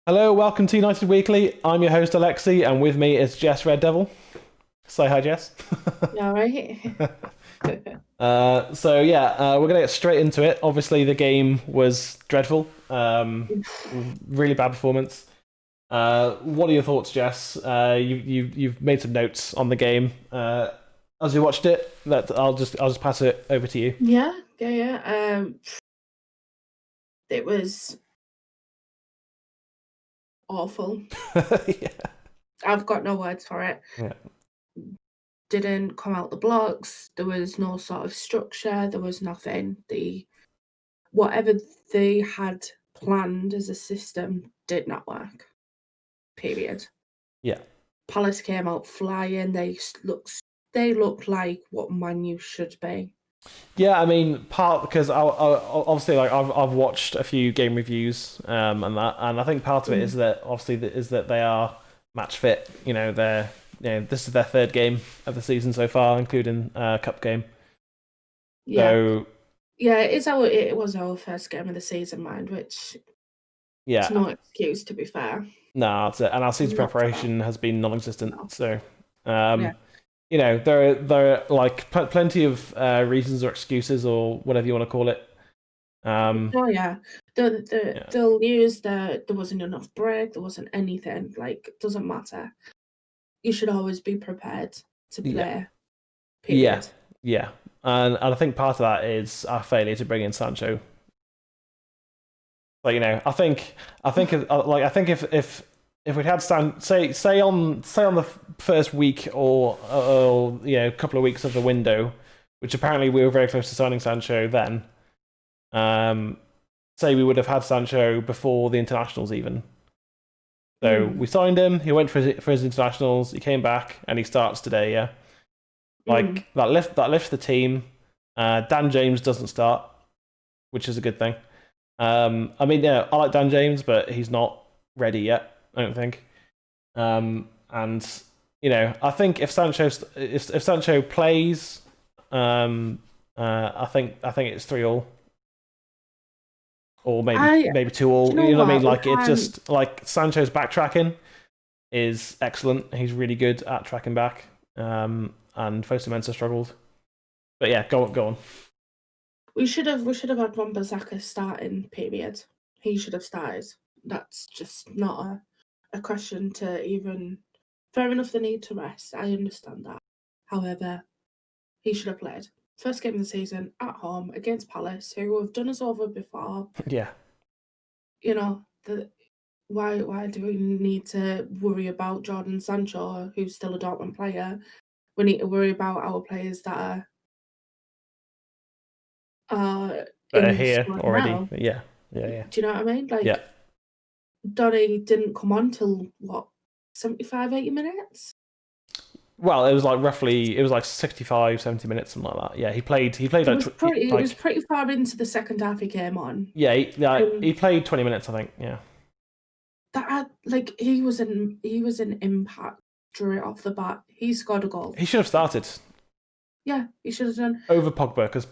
Hello, welcome to United Weekly. I'm your host Alexi, and with me is Jess Red Devil. Say hi, Jess. You all right? We're gonna get straight into it. Obviously, the game was dreadful. Really bad performance. What are your thoughts, Jess? You've made some notes on the game. As you watched it, I'll just pass it over to you. Yeah. It was awful. Yeah. I've got no words for it. Yeah. Didn't come out the blocks. There was no sort of structure. There was nothing. Whatever they had planned as a system did not work. Period. Yeah. Palace came out flying. They looked like what Man U should be. Yeah, I mean, part because obviously, like I've watched a few game reviews, and I think part of it is that they are match fit. This is their third game of the season so far, including cup game. Yeah, So yeah, it was our first game of the season, mind, which it's no excuse, to be fair. No, that's it. And our season preparation has been non-existent. No. So, Yeah. there are like plenty of reasons or excuses or whatever you want to call it. Oh yeah, they'll use there wasn't enough break, there wasn't anything. Like, it doesn't matter. You should always be prepared to play. Period. Yeah. And I think part of that is our failure to bring in Sancho. Like, I think if we'd had say on the first week or a couple of weeks of the window, which apparently we were very close to signing Sancho then. Say we would have had Sancho before the internationals even. So we signed him. He went for his internationals. He came back and he starts today. Yeah, that lifts the team. Dan James doesn't start, which is a good thing. I like Dan James, but he's not ready yet, I don't think. I think if Sancho plays, I think it's 3-3, or maybe 2-2. You know what I mean? Like, it's just like Sancho's backtracking is excellent. He's really good at tracking back. And Fosu Mensah struggled. But yeah, go on. We should have had Wan-Bissaka starting, period. He should have started. That's just not a question to even. Fair enough, the need to rest. I understand that. However, he should have played. First game of the season at home against Palace, who have done us over before. Yeah. Why do we need to worry about Jordan Sancho, who's still a Dortmund player? We need to worry about our players that are here already. Now. Yeah. Do you know what I mean? Like, yeah. Donny didn't come on till what, 75, 80 minutes? Well, it was like 65, 70 minutes, something like that. Yeah, he played It was pretty far into the second half he came on. Yeah, he played 20 minutes, I think. Yeah. He was an impact straight off the bat. He scored a goal. He should have started. Yeah, he should have done over Pogba, because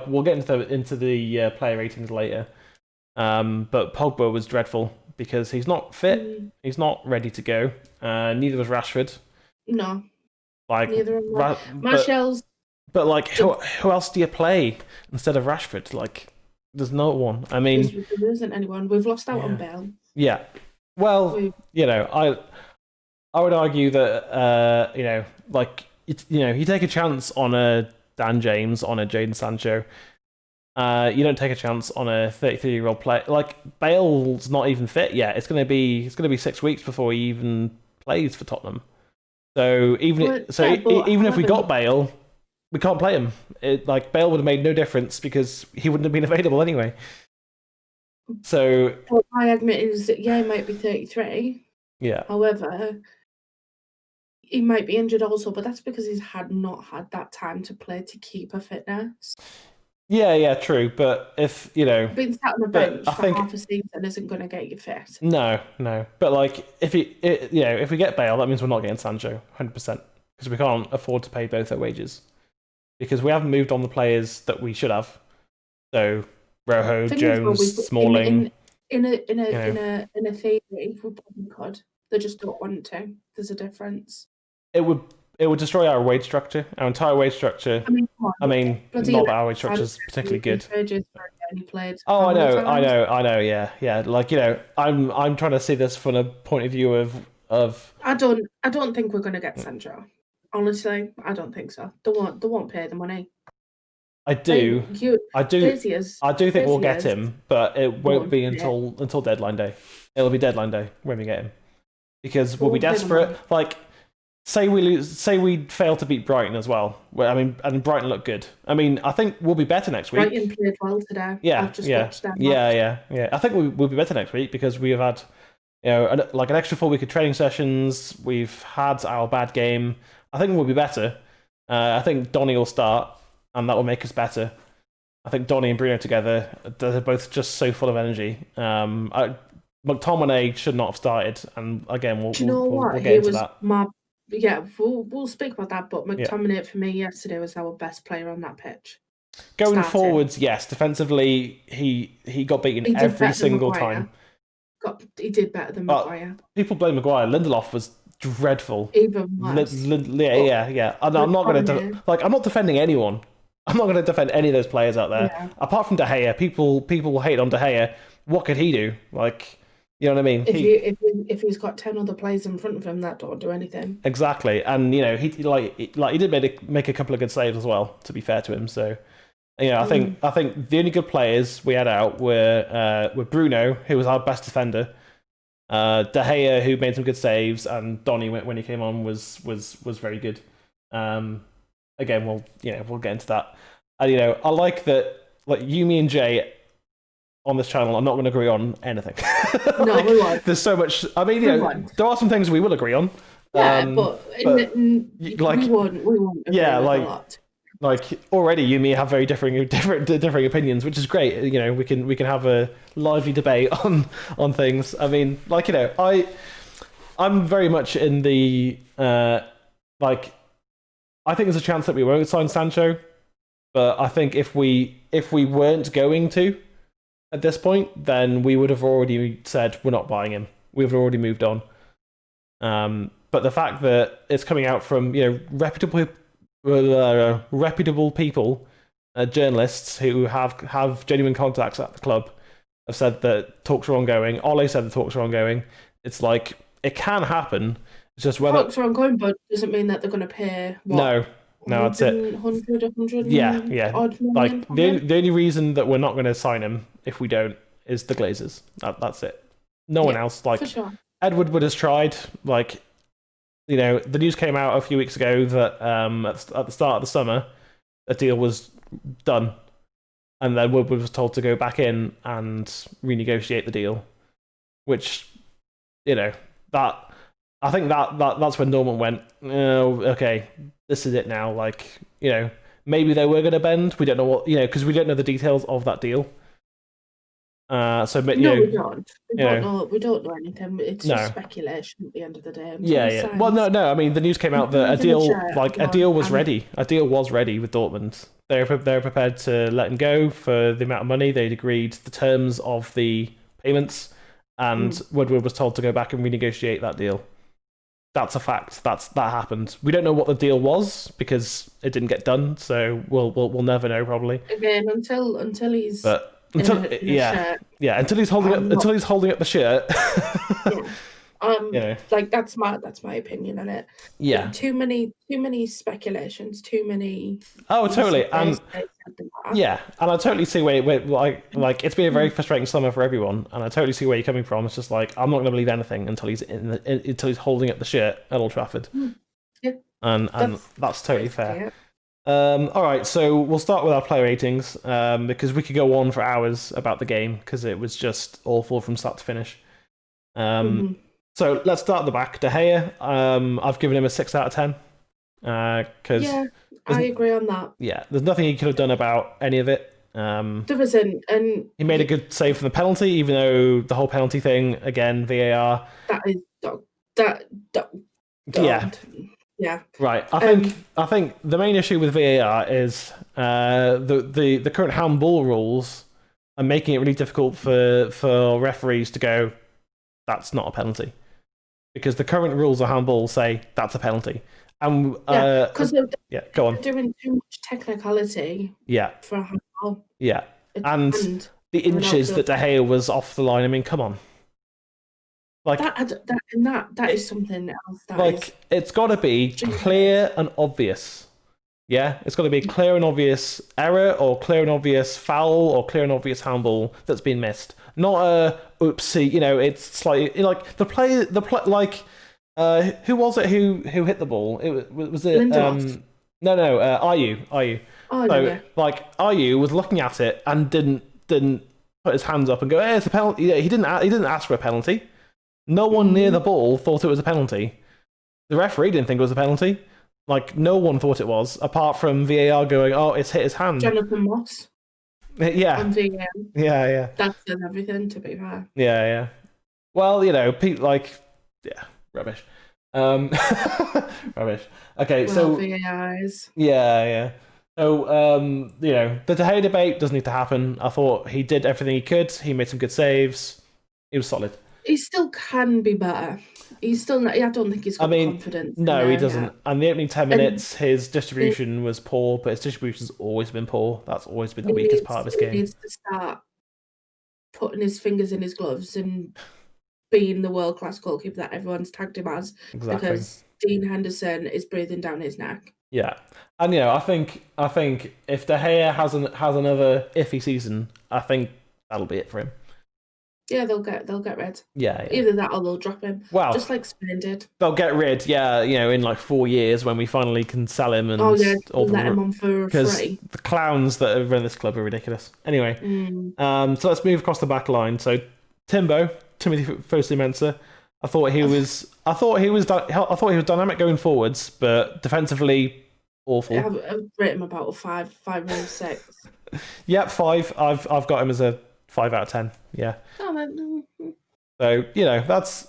we'll get into the player ratings later. But Pogba was dreadful because he's not fit. He's not ready to go. Neither was Rashford. No. Neither of Martial's. But who else do you play instead of Rashford? Like, there's no one. I mean, there isn't anyone. We've lost out on Bale. Yeah. Well, I would argue that you take a chance on a Dan James, on a Jadon Sancho. You don't take a chance on a 33-year-old player. Like, Bale's not even fit yet. It's going to be 6 weeks before he even plays for Tottenham. So even if we got Bale, we can't play him. Bale would have made no difference because he wouldn't have been available anyway. So my argument is that he might be 33. Yeah. However, he might be injured also, but that's because he's not had that time to play to keep a fitness. Yeah, true. But if being sat on the bench for half a season isn't going to get you fit. No. But if we get Bale, that means we're not getting Sancho 100%, because we can't afford to pay both their wages because we haven't moved on the players that we should have. So Rojo, Jones, Smalling. In a theory, we probably could. They just don't want to. There's a difference. It would destroy our wage structure, our entire wage structure. I mean, not that our wage structure is particularly good. Oh, I know. Yeah. Like, I'm trying to see this from a point of view of. I don't think we're gonna get Sancho. Honestly, I don't think so. They won't pay the money. I do think we'll get him, but it won't be until deadline day. It'll be deadline day when we get him, because we'll be desperate. Like, say we fail to beat Brighton as well. I mean, and Brighton look good. I mean, I think we'll be better next week. Brighton played well today. Yeah, I've just watched them match. Yeah. I think we'll be better next week because we have had, an extra 4 week of training sessions. We've had our bad game. I think we'll be better. I think Donny will start, and that will make us better. I think Donny and Bruno together, they're both just so full of energy. McTominay should not have started, and again, we'll get into that. We'll speak about that, but McTominay for me yesterday was our best player on that pitch. Going forwards, yes. Defensively, he got beaten every single time. He did better than Maguire. People blame Maguire. Lindelof was dreadful. Even worse. Yeah. And I'm not going to I'm not defending anyone. I'm not going to defend any of those players out there. Yeah. Apart from De Gea, people hate on De Gea. What could he do? Like, you know what I mean? If he's got 10 other players in front of him that don't do anything. Exactly, and he did make a couple of good saves as well. To be fair to him, so I think the only good players we had out were Bruno, who was our best defender, De Gea, who made some good saves, and Donny when he came on was very good. Again, we'll get into that. And I like that, like, you, me, and Jay on this channel are not going to agree on anything. No, we won't. There's so much. I mean, there are some things we will agree on. Yeah, but we won't. Yeah, like already you and me have very differing opinions, which is great. We can have a lively debate on things. I mean, I'm very much in the I think there's a chance that we won't sign Sancho, but I think if we weren't going to at this point, then we would have already said we're not buying him. We've already moved on. But the fact that it's coming out from reputable people, journalists who have genuine contacts at the club, have said that talks are ongoing. Ole said the talks are ongoing. It's like, it can happen. It's just whether talks are ongoing, but doesn't mean that they're going to pay. No, that's it. 100. Yeah. Like the only reason that we're not going to sign him if we don't is the Glazers. That's it. No one else. Like, for sure. Ed Woodward has tried. Like, the news came out a few weeks ago that at the start of the summer, a deal was done, and then Woodward was told to go back in and renegotiate the deal, which, that. I think that's when Norman went, oh, okay, this is it now. Like, maybe they were going to bend. We don't know what, because we don't know the details of that deal. We don't. We don't know anything. It's just speculation at the end of the day. Yeah. Well, no. I mean, the news came out that a deal was ready. A deal was ready with Dortmund. They were prepared to let him go for the amount of money. They'd agreed the terms of the payments, and Woodward was told to go back and renegotiate that deal. That's a fact. That happened. We don't know what the deal was because it didn't get done. So we'll never know probably. Again, until he's. But until he's holding up the shirt. That's my opinion on it. Yeah. Too many speculations. Too many. Oh, totally. And I totally see where it's been a very frustrating summer for everyone, and I totally see where you're coming from. It's just like, I'm not going to believe anything until he's holding up the shirt at Old Trafford. Yeah. And that's totally fair. All right, so we'll start with our player ratings because we could go on for hours about the game because it was just awful from start to finish. So let's start at the back. De Gea, I've given him a 6 out of 10. Because I agree on that. Yeah, there's nothing he could have done about any of it. There isn't, and he made a good save from the penalty, even though the whole penalty thing, again, VAR. That is Yeah. Right. I think the main issue with VAR is the current handball rules and making it really difficult for referees to go, that's not a penalty. Because the current rules of handball say that's a penalty. And because go on. they're doing too much technicality. Yeah. For a handball. Yeah. And the inches that De Gea was off the line. I mean, come on. Like that is something else. It's got to be clear and obvious. Yeah, it's got to be clear and obvious error, or clear and obvious foul, or clear and obvious handball that's been missed. Not a oopsie. It's like the play. Who was it who hit the ball? Was it Lindelof. No, Ayew. Oh, so yeah. Ayew was looking at it and didn't put his hands up and go, "Hey, it's a penalty." Yeah, he didn't ask for a penalty. No one near the ball thought it was a penalty. The referee didn't think it was a penalty. No one thought it was, apart from VAR going, "Oh, it's hit his hand." Jonathan Moss. Yeah. On VAR. Yeah. That says everything, to be fair. Yeah. Well, people rubbish. Rubbish. Okay, so VARs. Yeah. So the De Gea debate doesn't need to happen. I thought he did everything he could. He made some good saves. He was solid. He still can be better. He's still not, I don't think he's got confidence. No, he doesn't. Yet. And the opening 10 minutes, his distribution was poor, but his distribution's always been poor. That's always been the weakest part of his game. He needs to start putting his fingers in his gloves and being the world-class goalkeeper that everyone's tagged him as. Exactly. Because Dean Henderson is breathing down his neck. Yeah. And, I think if De Gea has another iffy season, I think that'll be it for him. Yeah, they'll get rid. Yeah. Either that or they'll drop him. Well, just like Spain did. They'll get rid, in 4 years when we finally can sell him and let him on for free. The clowns that run this club are ridiculous. Anyway, so let's move across the back line. So Timothy Fosu-Mensah, I thought he was dynamic going forwards, but defensively awful. Yeah, I've rated him about a 5 or 6. Yep, 5. I've got him as a 5 out of 10. Yeah. So that's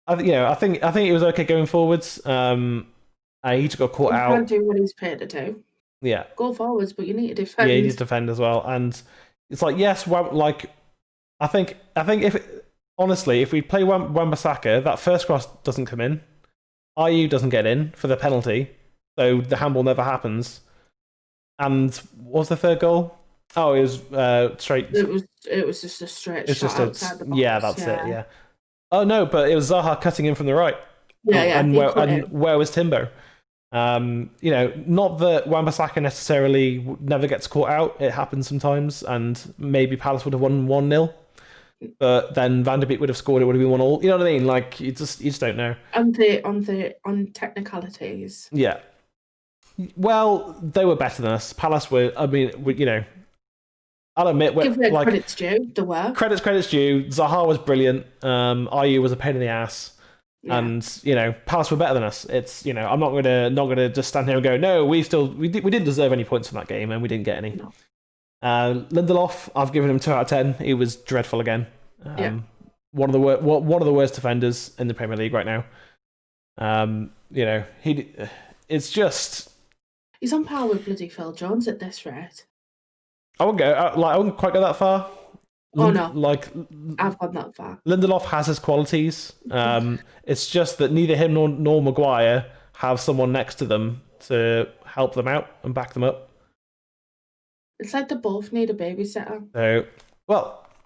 I think he was okay going forwards. He just got caught out. Can't do what he's paid to do. Yeah. Go forwards, but you need to defend. Yeah, you need to defend as well. And it's yes, I think if we play Wan-Bissaka, that first cross doesn't come in. Ayew doesn't get in for the penalty, so the handball never happens. And what was the third goal? Oh, it was straight. It was just a straight shot outside the box. Yeah, that's it. Yeah. Oh no, but it was Zaha cutting in from the right. Yeah. And where was Timbo? Not that Wan-Bissaka necessarily never gets caught out. It happens sometimes, and maybe Palace would have won 1-0. But then Van der Beek would have scored. It would have been 1-1. You know what I mean? You just don't know. On technicalities. Yeah. Well, they were better than us. Palace were. I mean, I'll admit, give credit's due. There were credit's due. Zaha was brilliant. Ayew was a pain in the ass, and Palace were better than us. It's I'm not gonna just stand here and go, no, we didn't deserve any points from that game, and we didn't get any. No. Lindelof, I've given him 2 out of 10. He was dreadful again. One of the worst defenders in the Premier League right now. It's just he's on par with bloody Phil Jones at this rate. I wouldn't quite go that far. Oh no! I've gone that far. Lindelof has his qualities. It's just that neither him nor Maguire have someone next to them to help them out and back them up. It's like they both need a babysitter. So,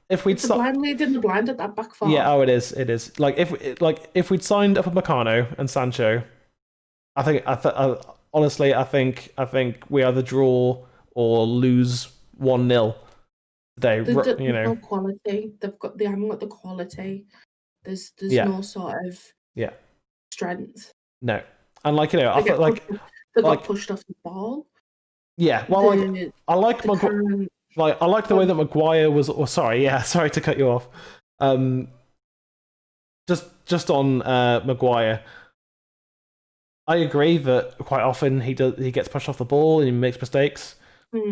if we'd the blind leading the blind at that back four. Yeah, it is. It is. If we'd signed up with Meccano and Sancho, honestly, I think we either draw or lose 1-0 today. There's no quality. They haven't got the quality. There's no sort of strength. No, and I feel they got pushed off the ball. Yeah, well, I like the way that Maguire was. Oh, sorry to cut you off. Just on Maguire, I agree that quite often he gets pushed off the ball and he makes mistakes.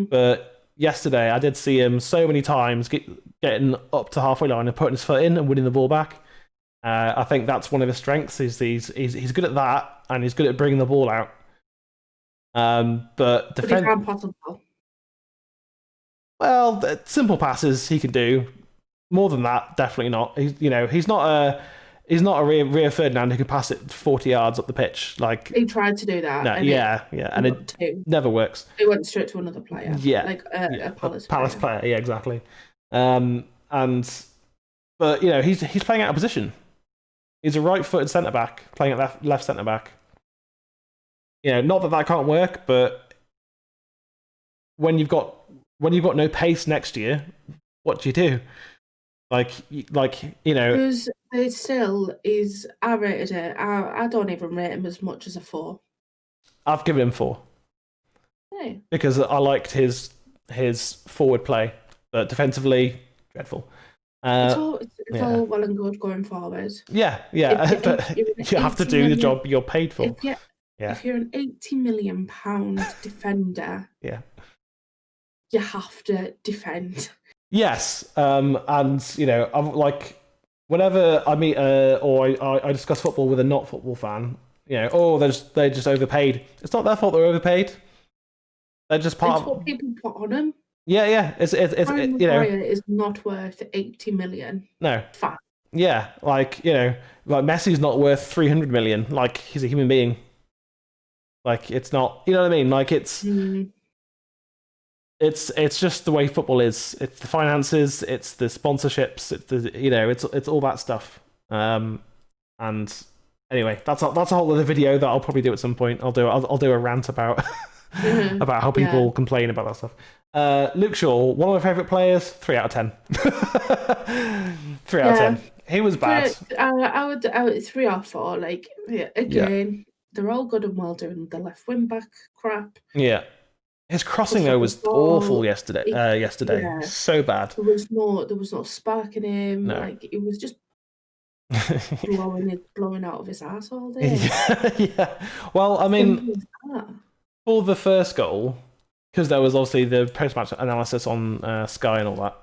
But yesterday, I did see him so many times getting up to halfway line and putting his foot in and winning the ball back. I think that's one of his strengths. He's good at that, and he's good at bringing the ball out. But he can't pass the ball. Well, simple passes he can do. More than that, definitely not. He's not a Rio Ferdinand who can pass it 40 yards up the pitch. Like, He tried to do that. no, And and it never works. It went straight to another player. Yeah, like a Palace player. Yeah, exactly. But he's playing out of position. He's a right-footed centre back playing at left centre back. Not that can't work, but when you've got no pace next year, what do you do? Because it still is. I rated it. I don't even rate him as much as a 4. I've given him 4. Hey. Because I liked his forward play, but defensively, dreadful. It's all well and good going forward. Yeah. But you have to do the job you're paid for. If you're an £80 million defender, you have to defend. Yes, and I'm like, whenever I meet or I discuss football with a not football fan, they just overpaid. It's not their fault they're overpaid. They're just part of what people put on them. Yeah. It's is not worth 80 million. No. Fact. Yeah, like Messi's not worth 300 million. Like, he's a human being. Like, it's not. You know what I mean? Like, it's. It's just the way football is. It's the finances. It's the sponsorships. It's the it's all that stuff. And anyway, that's a whole other video that I'll probably do at some point. I'll do a rant about about how people complain about that stuff. Luke Shaw, one of my favourite players. 3 out of 10. 3 out of 10. He was bad. I would 3 or 4. Like, again, they're all good and well doing the left wing back crap. Yeah. His crossing though was awful yesterday. So bad. There was no spark in him. No. Like, it was just blowing out of his ass all day. Yeah. Well, I mean, for the first goal, because there was obviously the post-match analysis on Sky and all that.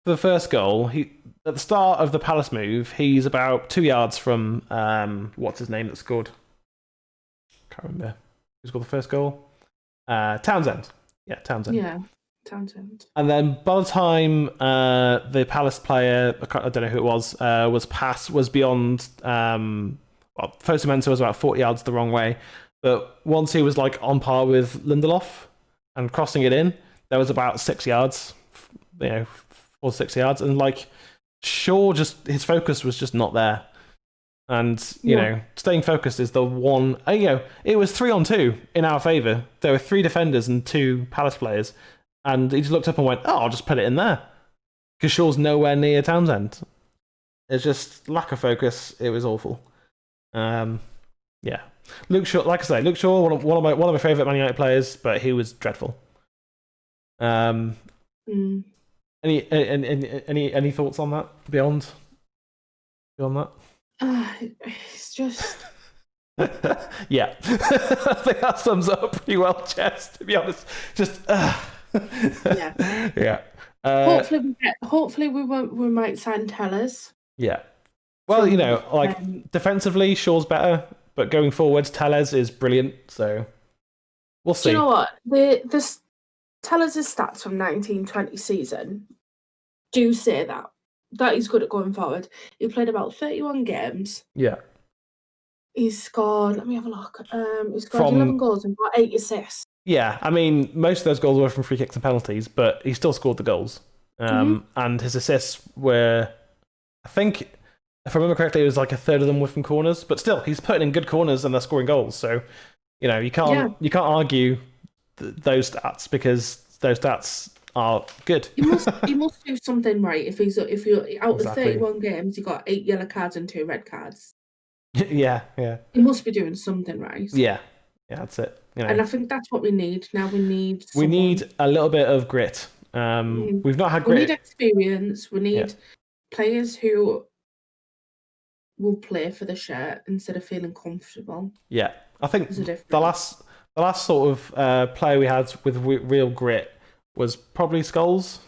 For the first goal, at the start of the Palace move, he's about 2 yards from what's his name that scored? Can't remember. Who scored the first goal? Townsend. Yeah, Townsend. Yeah, Townsend. And then by the time the Palace player, I don't know who it was beyond. Fosu-Mensah was about 40 yards the wrong way, but once he was like on par with Lindelof and crossing it in, there was about 6 yards, 4 or 6 yards, and like Shaw, just his focus was just not there. And staying focused is the one. It was 3-on-2 in our favour. There were 3 defenders and 2 Palace players, and he just looked up and went, "Oh, I'll just put it in there," because Shaw's nowhere near Townsend. It's just lack of focus. It was awful. Luke Shaw, like I say, one of my favourite Man United players, but he was dreadful. Any thoughts on that beyond that? It's just. Yeah. I think that sums up pretty well, Jess, to be honest. Just. Yeah. Hopefully we might sign Tellers. Yeah. Well, defensively, Shaw's better, but going forwards, Tellers is brilliant. So we'll see. Do you know what? The Tellers' stats from 1920 season do say that he's good at going forward. He played about 31 games. Yeah. He's scored, let me have a look. He scored 11 goals and got 8 assists. Yeah, I mean, most of those goals were from free kicks and penalties, but he still scored the goals. And his assists were, I think, if I remember correctly, it was like a third of them were from corners. But still, he's putting in good corners and they're scoring goals. So, you can't argue those stats, because those stats are good. He must do something right if you're out of 31 games, you got 8 yellow cards and 2 red cards. Yeah. He must be doing something right. Yeah, that's it. And I think that's what we need now. We need a little bit of grit. We've not had grit. We need experience. We need players who will play for the shirt instead of feeling comfortable. Yeah, I think the last sort of player we had with real grit was probably Scholes.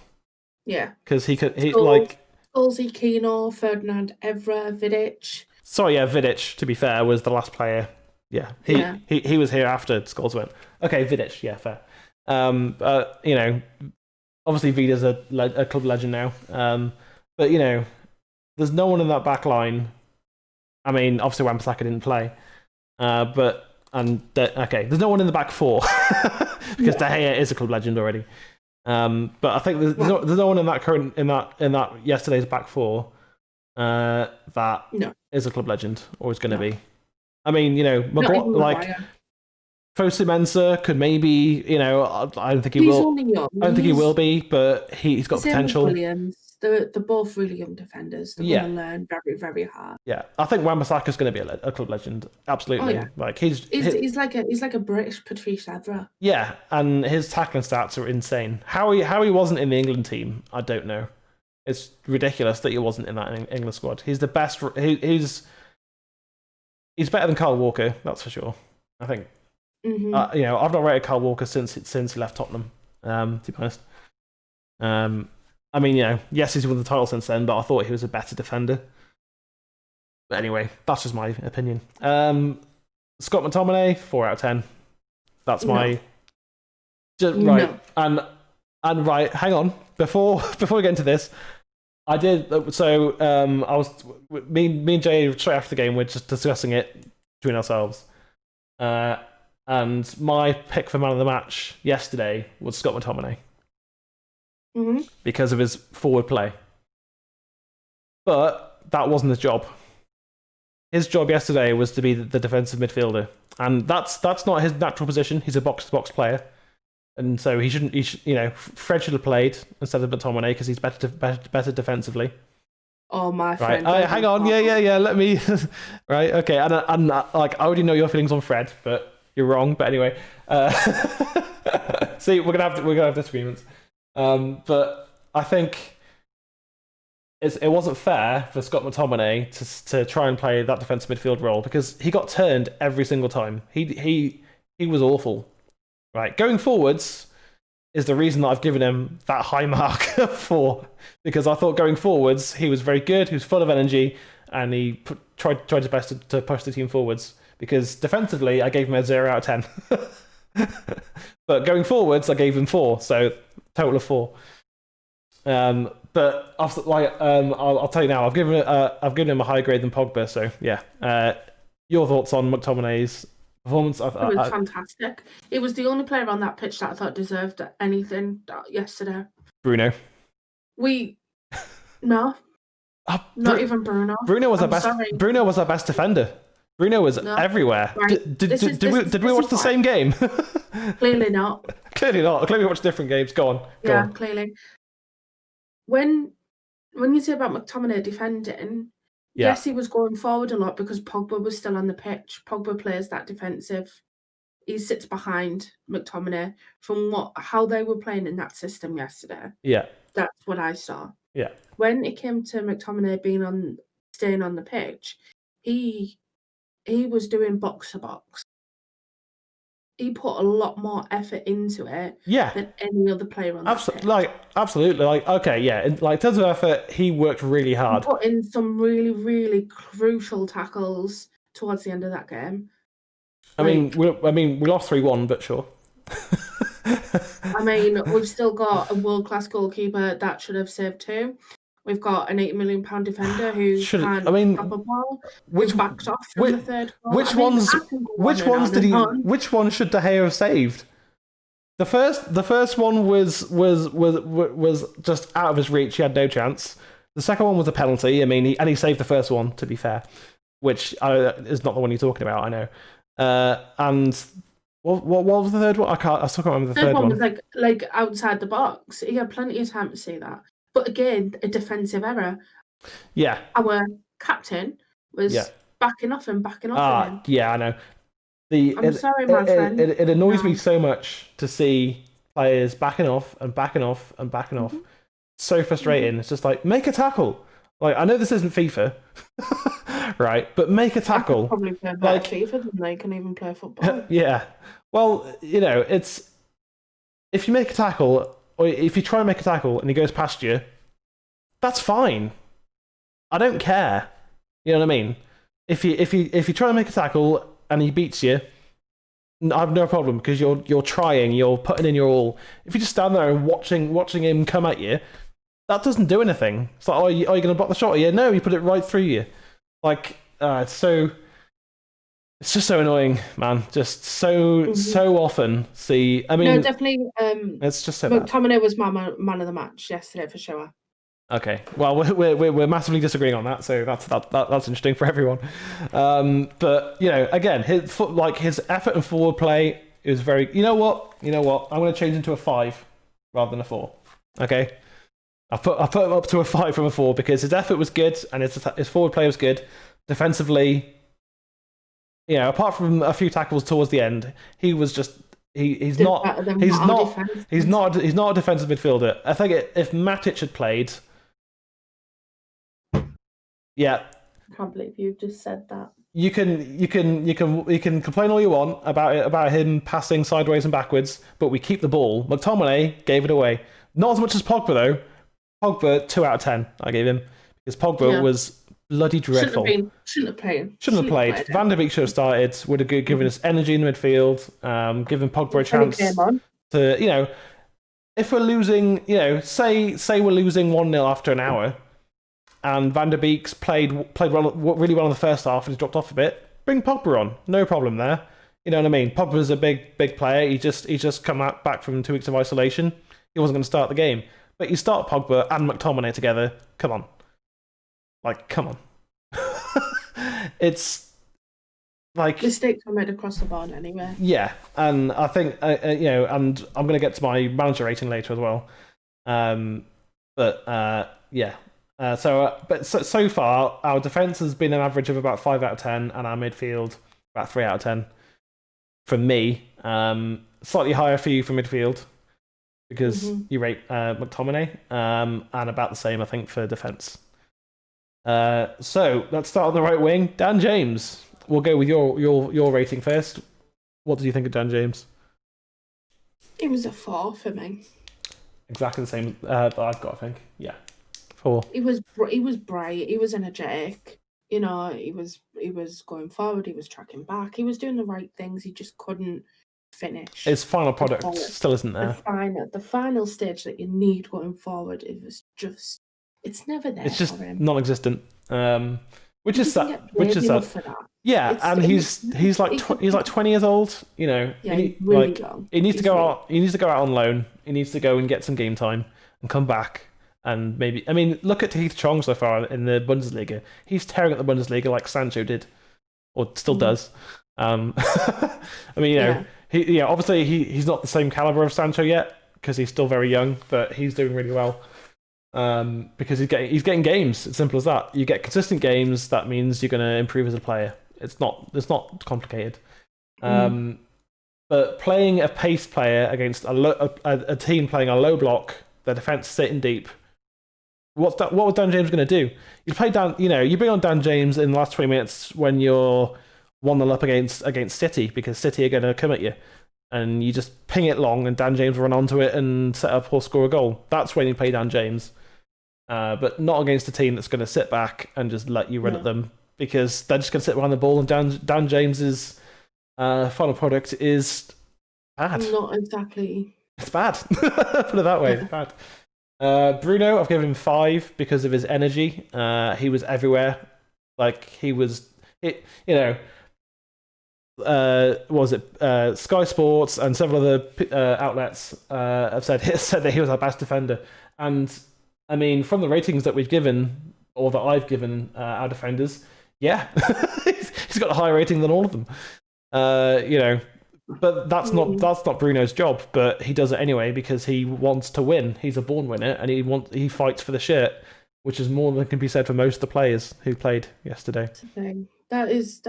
Yeah, because Scholes, Keno, Ferdinand, Evra, Vidic. Sorry, Vidic, to be fair, was the last player. Yeah, he was here after Scholes went. Okay, Vidic, yeah, fair. obviously Vida's a club legend now. But there's no one in that back line. I mean, obviously Wan-Bissaka didn't play, there's no one in the back four because De Gea is a club legend already. But I think there's no one in that yesterday's back four that is a club legend or is going to be. I mean, Fosu Mensah could maybe, I don't think he will. Only young. I don't think he will be, but he's got potential. Williams. They're both really young defenders. They're going to learn very, very hard. Yeah, I think Wan-Bissaka is going to be a club legend. Absolutely. Oh, yeah. Like he's like a British Patrice Evra. Yeah, and his tackling stats are insane. How he wasn't in the England team, I don't know. It's ridiculous that he wasn't in that England squad. He's the best. He's better than Kyle Walker, that's for sure. I think. Mm-hmm. I've not rated Kyle Walker since he left Tottenham. To be honest. I mean, yes, he's won the title since then, but I thought he was a better defender. But anyway, that's just my opinion. Scott McTominay, 4 out of 10. That's my right. No. And right, hang on. Before we get into this, I did. So I was me and Jay straight after the game. We're just discussing it between ourselves. And my pick for man of the match yesterday was Scott McTominay. Mm-hmm. Because of his forward play. But that wasn't his job. His job yesterday was to be the defensive midfielder. And that's not his natural position. He's a box-to-box player. And so Fred should have played instead of McTominay because he's better defensively. Oh, my friend. Right. Hang on. Yeah. Let me... right, okay. And I already know your feelings on Fred, but you're wrong. But anyway. See, we're gonna have disagreements. But I think it wasn't fair for Scott McTominay to try and play that defensive midfield role because he got turned every single time. He was awful. Right, going forwards is the reason that I've given him that high mark for because I thought going forwards he was very good. He was full of energy and he tried his best to push the team forwards. Because defensively I gave him a 0 out of 10. But going forwards I gave him 4, so total of 4. But I'll tell you now, I've given him a higher grade than Pogba. So yeah, your thoughts on McTominay's performance? It was fantastic. It was the only player on that pitch that I thought deserved anything yesterday. Bruno. Not even Bruno. Bruno was our best. Sorry. Bruno was our best defender. Bruno was everywhere. Right. Did we watch the same game? Clearly not. Clearly not. Clearly we watched different games. Go on. Clearly. When you say about McTominay defending, yes, he was going forward a lot because Pogba was still on the pitch. Pogba plays that defensive. He sits behind McTominay from how they were playing in that system yesterday. Yeah. That's what I saw. Yeah. When it came to McTominay staying on the pitch, he was doing box to box. He put a lot more effort into it than any other player on the pitch. Absolutely. In terms of effort, he worked really hard. He put in some really, really crucial tackles towards the end of that game. I mean, we lost 3-1, but sure. I mean, we've still got a world-class goalkeeper that should have saved 2. We've got an £8 million defender who can't stop a ball. Which backed off from the third goal. Which ones should De Gea have saved? The first one was just out of his reach. He had no chance. The second one was a penalty. I mean, he saved the first one. To be fair, which is not the one you're talking about. I know. And what was the third one? I still can't remember the third one. Was like outside the box. He had plenty of time to see that. But again, a defensive error. Yeah. Our captain was backing off him. Yeah, I know. I'm sorry, my friend. It annoys me so much to see players backing off and backing off and backing off. So frustrating. Mm-hmm. It's just like, make a tackle. Like, I know this isn't FIFA, right? But make a tackle. I could probably play better FIFA than they can even play football. Yeah. Well, it's if you make a tackle. Or if you try and make a tackle and he goes past you, that's fine. I don't care. You know what I mean? If you try and make a tackle and he beats you, I have no problem because you're trying, you're putting in your all. If you just stand there and watching him come at you, that doesn't do anything. It's like, are you going to block the shot? Yeah, no, you put it right through you. Like, it's just so annoying, man. Just so often see. I mean, no, definitely. It's just so bad. McTominay was my man of the match yesterday for sure. Okay, well, we're massively disagreeing on that, so that's interesting for everyone. But again, his effort and forward play is very. You know what? I'm going to change into a 5 rather than a 4. Okay, I put him up to a 5 from a 4 because his effort was good and his forward play was good. Defensively, apart from a few tackles towards the end, he was just. He's not a defensive midfielder. I think if Matic had played. Yeah. I can't believe you've just said that. You can complain all you want about him passing sideways and backwards, but we keep the ball. McTominay gave it away. Not as much as Pogba though. Pogba 2 out of 10 I gave him because Pogba was bloody dreadful. Shouldn't have played. Van der Beek should have started. Would have given us energy in the midfield. Given Pogba a chance to if we're losing, say we're losing 1-0 after an hour. And Van der Beek's played really well in the first half and he's dropped off a bit. Bring Pogba on, no problem there. You know what I mean? Pogba's a big player. He just come back from 2 weeks of isolation. He wasn't going to start the game, but you start Pogba and McTominay together. Come on, come on. It's like mistakes are made across the board anyway. Yeah, and I think and I'm going to get to my manager rating later as well. Yeah. So far, our defense has been an average of about 5 out of 10, and our midfield about 3 out of 10. From me, slightly higher for you for midfield because you rate McTominay, and about the same, I think, for defense. So let's start on the right wing. Dan James. We'll go with your rating first. What did you think of Dan James? It was a 4 for me. Exactly the same that I've got, I think. Yeah. 4. He was bright. He was energetic. He was going forward. He was tracking back. He was doing the right things. He just couldn't finish. His final product still isn't there. The final stage that you need going forward. It's never there. It's just for him. non-existent. Which is sad. Yeah, and he's like 20 years old. Yeah, really young. He needs to go out. He needs to go out on loan. He needs to go and get some game time and come back. And maybe, look at Heath Chong so far in the Bundesliga. He's tearing at the Bundesliga like Sancho did, or still does. Obviously he's not the same caliber of Sancho yet because he's still very young, but he's doing really well because he's getting games. It's simple as that. You get consistent games. That means you're going to improve as a player. It's not complicated. But playing a pace player against a team playing a low block, the defense sitting deep. What was Dan James going to do? You bring on Dan James in the last 20 minutes when you're 1-0 up against City because City are going to come at you, and you just ping it long, and Dan James will run onto it and set up or score a goal. That's when you play Dan James, but not against a team that's going to sit back and just let you run at them because they're just going to sit behind the ball. And Dan James's final product is bad. Not exactly. It's bad. Put it that way. It's bad. Bruno, I've given him 5 because of his energy. He was everywhere. Sky Sports and several other outlets have said that he was our best defender. And from the ratings that we've given, or that I've given our defenders, yeah, he's got a higher rating than all of them. But that's not Bruno's job, but he does it anyway because he wants to win. He's a born winner, and he fights for the shirt, which is more than can be said for most of the players who played yesterday. That is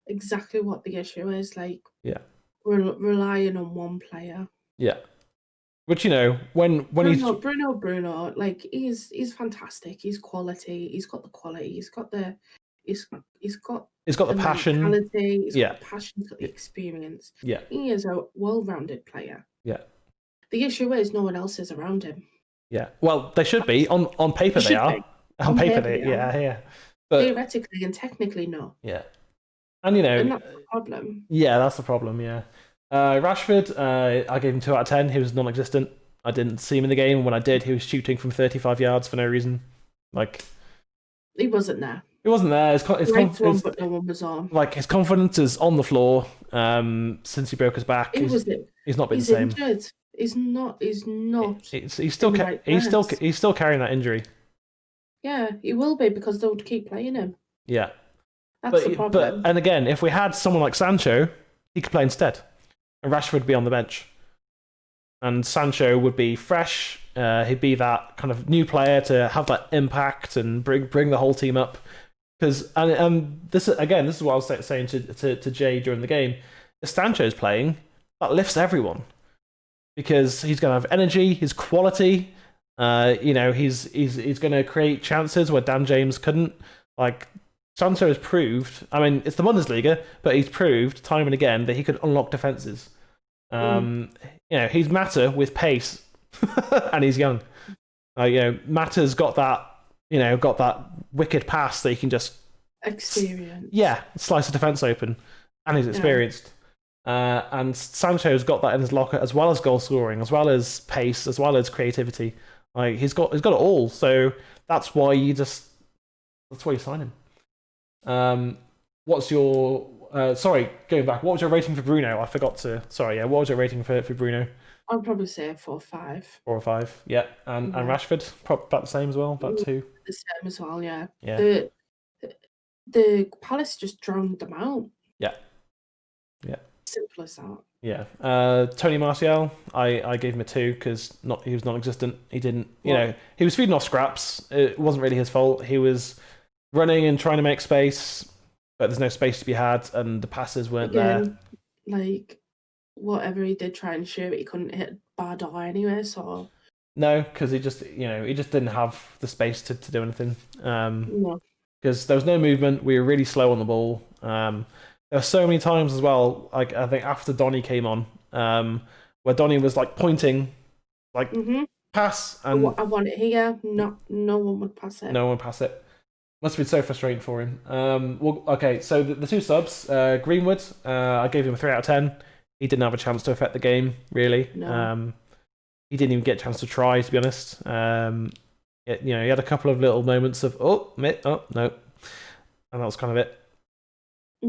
exactly what the issue is. Yeah, we're relying on one player. Yeah, which when Bruno, he's fantastic. He's quality. He's got the quality. He's got the passion. Mentality, he's got the passion. He's got the experience. Yeah, he is a well-rounded player. Yeah. The issue is no one else is around him. Yeah. Well, they should be on paper. They are. On paper, they are. Yeah. But theoretically and technically, no. Yeah. And And that's the problem. yeah, that's the problem. Yeah, Rashford, I gave him 2 out of 10. He was non-existent. I didn't see him in the game. When I did, he was shooting from 35 yards for no reason. Like He wasn't there. he wasn't there. But no one was on. Like his confidence is on the floor. Since he broke his back, he's not been the same. Injured. He's not. He's still carrying that injury. Yeah, he will be because they'll keep playing him. Yeah. That's the problem. And again, if we had someone like Sancho, he could play instead. And Rashford would be on the bench. And Sancho would be fresh. He'd be that kind of new player to have that impact and bring the whole team up. Because this is what I was saying to Jay during the game. If Sancho's playing, that lifts everyone. Because he's going to have energy, his quality. He's going to create chances where Dan James couldn't. Like, Sancho has proved, I mean, it's the Bundesliga, but he's proved time and again that he could unlock defenses. He's Mata with pace, and he's young. Mata's got that wicked pass that he can just slice the defense open, and he's experienced. And Sancho's got that in his locker, as well as goal scoring, as well as pace, as well as creativity. Like he's got it all. So that's why you sign him. What's your going back? What was your rating for Bruno? I forgot to. Sorry, yeah. What was your rating for Bruno? I'd probably say a 4 or 5. 4 or 5, yeah. And Rashford, about the same as well, about 2. The same as well, yeah. Yeah. The Palace just drowned them out. Yeah. Simple as that. Yeah. Tony Martial, I gave him a 2 because he was non-existent. He didn't, he was feeding off scraps. It wasn't really his fault. He was running and trying to make space, but there's no space to be had, and the passes weren't there. Like, whatever he did try and shoot, he couldn't hit bar door anyway, so... No, because he just didn't have the space to do anything. No. Because there was no movement. We were really slow on the ball. There were so many times as well, like I think after Donny came on, where Donny was like pointing, like pass, and I want it here. No one would pass it. No one would pass it. Must have been so frustrating for him. So the 2 subs, Greenwood, I gave him a 3 out of 10. He didn't have a chance to affect the game really. No. He didn't even get a chance to try, to be honest. He had a couple of little moments of no, and that was kind of it.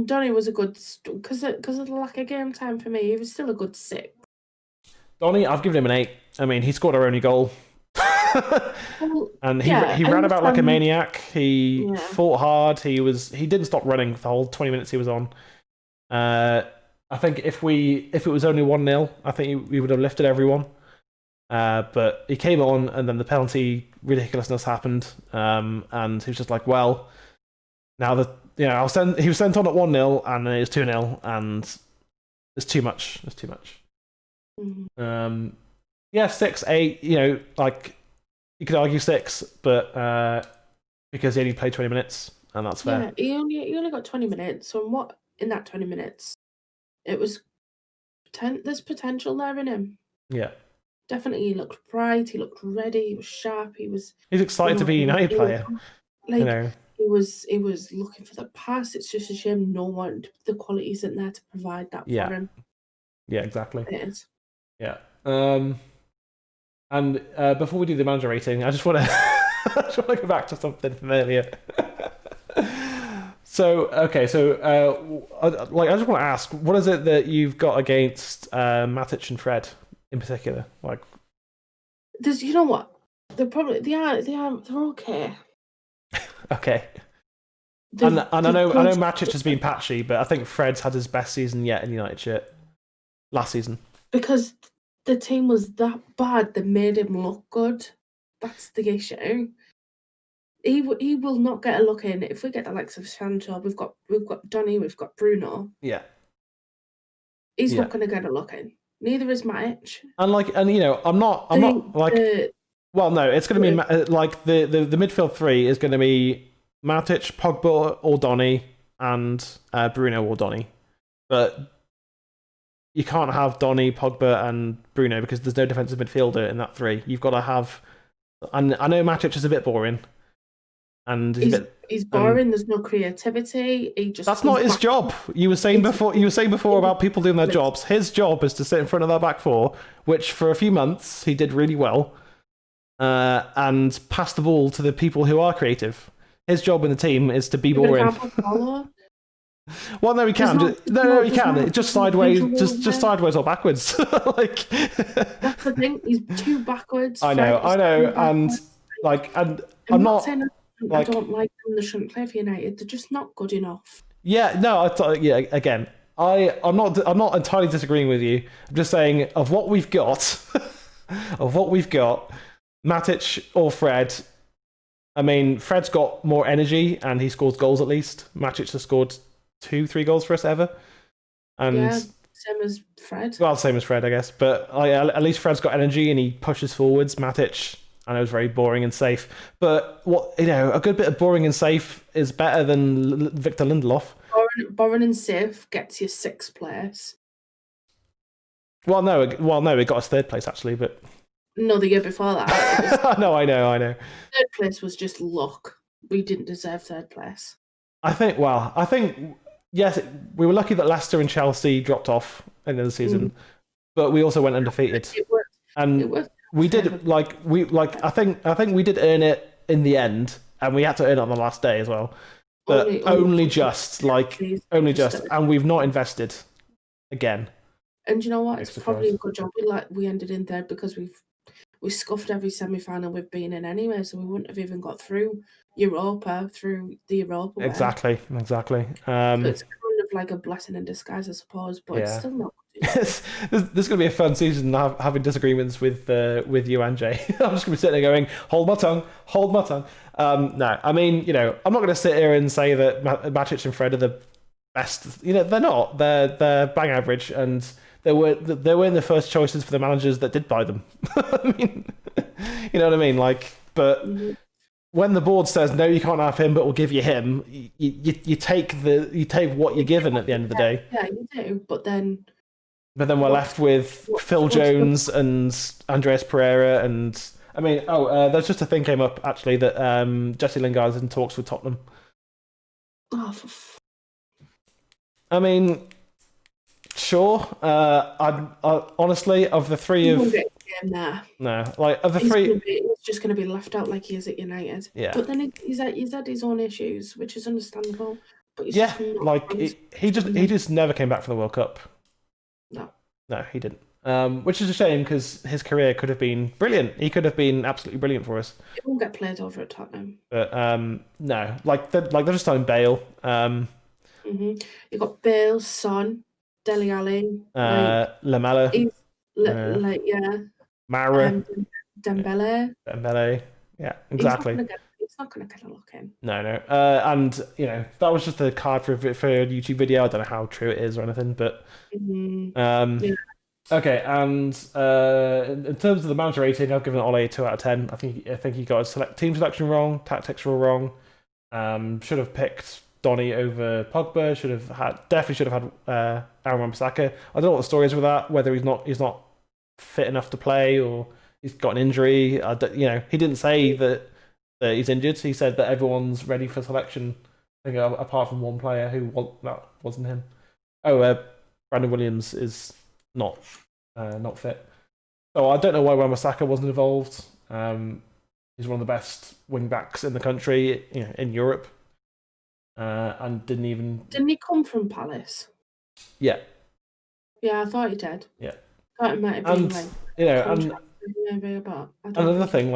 Donny was a good because of the lack of game time for me. He was still a good 6. Donny, I've given him an 8. I mean, he scored our only goal, and he ran about like a maniac. He fought hard. He didn't stop running for the whole 20 minutes he was on. I think if it was only 1-0, I think we would have lifted everyone. But he came on, and then the penalty ridiculousness happened, and he was just like, well, now that he was sent on at 1-0, and then it was 2-0, and it's too much. It's too much. 6, 8. Like you could argue 6, but because he only played 20 minutes, and that's fair. Yeah, he only got 20 minutes. So what in that 20 minutes? It was there's potential there in him. Yeah. Definitely, he looked bright. He looked ready. He was sharp. He's excited to be a United player. He was looking for the pass. It's just a shame the quality isn't there to provide that for him. Yeah, exactly. It is. Yeah. And before we do the manager rating, I just want to go back to something from earlier. So I just want to ask, what is it that you've got against Matic and Fred in particular? Like, there's, you know what? They're okay. Okay. And I know Matic has been patchy, but I think Fred's had his best season yet in United shirt last season. Because the team was that bad, they made him look good. That's the issue. He will not get a look in. If we get the likes of Sancho, we've got Donny, we've got Bruno. Yeah. He's not going to get a look in. Neither is Matic. And it's going to be like the midfield 3 is going to be Matic, Pogba or Donny, and Bruno or Donny. But you can't have Donny, Pogba, and Bruno because there's no defensive midfielder in that 3. You've got to have. And I know Matic is a bit boring, and he's boring. There's no creativity. That's not his job. You were saying before about people doing their jobs. His job is to sit in front of their back four, which for a few months he did really well, and pass the ball to the people who are creative. His job in the team is to be boring. Well, no, he can. No, he can. It just sideways, just sideways or backwards. Like that's the thing. He's too backwards. I know, and I'm not saying I don't like them. They shouldn't play for United. They're just not good enough. Yeah, no, again, I'm not entirely disagreeing with you. I'm just saying of what we've got, Matic or Fred. I mean, Fred's got more energy and he scores goals at least. Matic has scored 2-3 goals for us ever. And yeah, same as Fred. Well, same as Fred, I guess. But at least Fred's got energy and he pushes forwards. Matic, I know, is very boring and safe. But a good bit of boring and safe is better than Victor Lindelof. Boring and safe gets you 6th place. Well, no, it got us 3rd place actually, but no, the year before that. No, I know. 3rd place was just luck. We didn't deserve 3rd place. I think yes, we were lucky that Leicester and Chelsea dropped off at the end of the season, but we also went undefeated. It worked. And we did I think we did earn it in the end, and we had to earn it on the last day as well. But only just, and we've not invested again. And you know what? It's probably a good job we ended in 3rd because we scuffed every semi-final we've been in anyway, so we wouldn't have even got through the Europa way. Exactly. So it's kind of like a blessing in disguise, I suppose, but it's still not good. This is going to be a fun season having disagreements with you and Jay. I'm just going to be sitting there going, hold my tongue. No, I mean, I'm not going to sit here and say that Matic and Fred are the best. They're not. They're bang average, and they weren't the first choices for the managers that did buy them. I mean, you know what I mean? But when the board says no, you can't have him, but we'll give you him, you take what you're given at the end of the day. Yeah, you do. But then we're left with Phil Jones and Andreas Pereira, and I mean, there's just a thing came up actually that Jesse Lingard is in talks with Tottenham. I mean, sure. I honestly, of the three of he's just going to be left out like he is at United. Yeah. But then he's had his own issues, which is understandable. But he just never came back for the World Cup. No, he didn't. Which is a shame because his career could have been brilliant. He could have been absolutely brilliant for us. He won't get played over at Tottenham. But no, they're just telling Bale. You got Bale, Son, Dele Alli, Lamela. Mara, Dembele. Yeah, exactly. It's not going to get a look in. No. And that was just a card for a YouTube video. I don't know how true it is or anything, but okay. And in terms of the manager rating, I've given Ole a 2 out of 10. I think he got his team selection wrong, tactics were wrong. Should have picked Donny over Pogba. Definitely should have had Aaron Wan-Bissaka. I don't know what the story is with that. Whether he's not fit enough to play or he's got an injury. He didn't say that he's injured. He said that everyone's ready for selection. I think apart from one player that wasn't him. Brandon Williams is not fit. So I don't know why Wan-Bissaka wasn't involved. He's one of the best wing backs in the country, in Europe. And didn't he come from Palace? Yeah, I thought he did. Yeah, I thought it might have been another thing,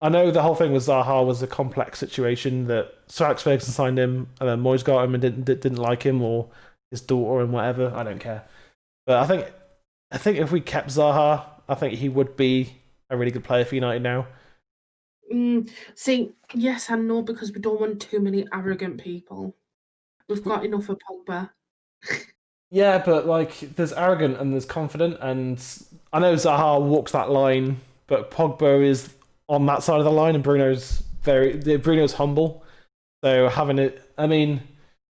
I know the whole thing with Zaha was a complex situation that Sir Alex Ferguson signed him and then Moyes got him and didn't like him, or his daughter and whatever. I don't care, but I think if we kept Zaha, I think he would be a really good player for United now. See, yes and no, because we don't want too many arrogant people. We've got enough of Pogba. Yeah, but there's arrogant and there's confident, and I know Zaha walks that line, but Pogba is on that side of the line, and Bruno's humble. So having it, I mean,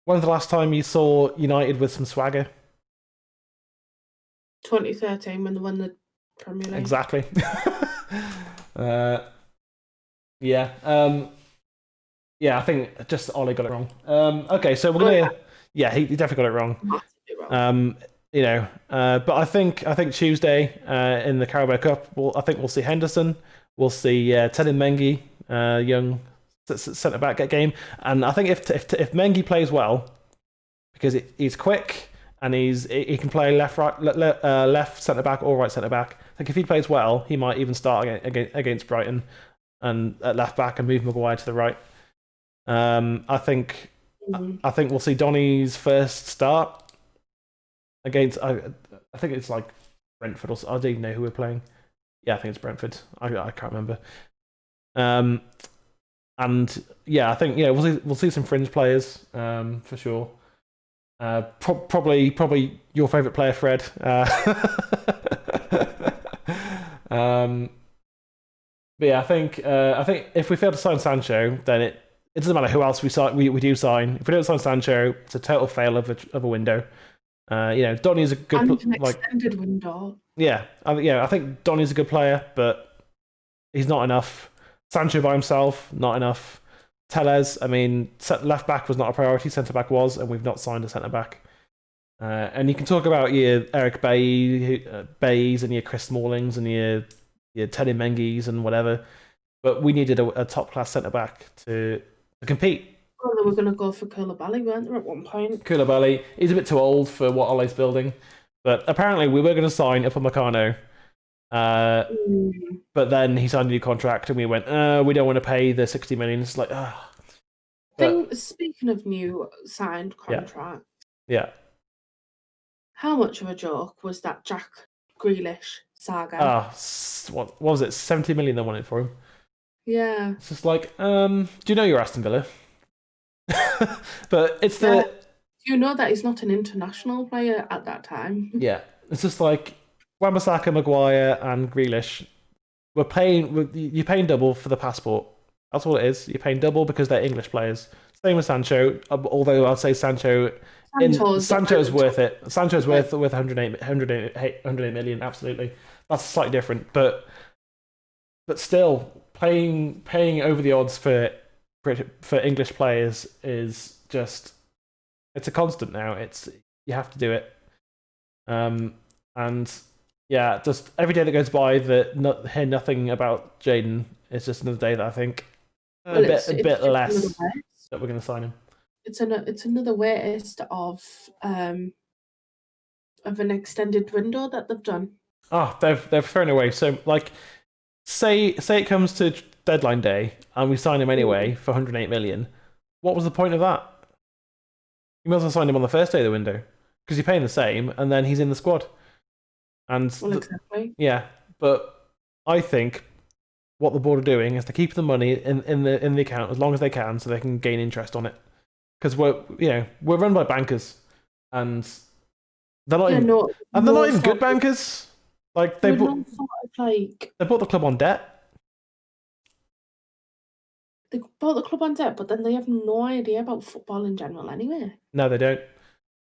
when's the last time you saw United with some swagger? 2013 when they won the Premier League. Exactly. Yeah. Yeah, I think just Ollie got it wrong. Okay, so we're gonna. Yeah, he definitely got it wrong. Massively wrong. But I think Tuesday in the Carabao Cup, I think we'll see Henderson, we'll see Teddy Mengi, young centre back get game, and I think if Mengi plays well, because he's quick and he can play left centre back or right centre back. I think if he plays well, he might even start against Brighton and at left back and move Maguire to the right. I think we'll see Donny's first start against. I think it's like Brentford. I don't even know who we're playing. Yeah, I think it's Brentford. I can't remember. And yeah, I think we'll see some fringe players for sure. Probably your favourite player, Fred. But yeah, I think if we fail to sign Sancho, then it doesn't matter who else we do sign. If we don't sign Sancho, it's a total fail of a window. Donny's a good an extended window. Yeah, I think Donny's a good player, but he's not enough. Sancho by himself, not enough. Tellez, I mean, left back was not a priority. Centre back was, and we've not signed a centre back. And you can talk about your Eric Bays and your Chris Smallings and your Teddy Mengi's and whatever, but we needed a top class centre back to compete. Well, they were going to go for Koulibaly, weren't they, at one point? Koulibaly, he's a bit too old for what Ole's building, but apparently we were going to sign Upamecano. But then he signed a new contract, and we went, we don't want to pay the 60 million. It's like, Speaking of new signed contract, yeah. How much of a joke was that Jack Grealish saga? What was it? 70 million they wanted for him. Yeah. It's just like, do you know you're Aston Villa? But it's the. You know that he's not an international player at that time. Yeah, it's just like Wan-Bissaka, Maguire, and Grealish. You're paying double for the passport. That's all it is. You're paying double because they're English players. Same with Sancho, although I'd say Sancho's worth it. Sancho's worth 108 million, absolutely. That's slightly different, but still, paying over the odds for English players is just, it's a constant now. You have to do it. And yeah, just every day that goes by that hear nothing about Jayden is just another day that I think a bit less that we're going to sign him. It's another waste of an extended window that they've done. They've thrown away. So like, say it comes to deadline day and we sign him anyway for 108 million. What was the point of that? You might as well sign him on the first day of the window because you're paying the same, and then he's in the squad. And exactly. Yeah, but I think what the board are doing is to keep the money in the account as long as they can, so they can gain interest on it. Because we're run by bankers, and they're not even good bankers. Like they bought the club on debt. They bought the club on debt, but then they have no idea about football in general anyway. No, they don't.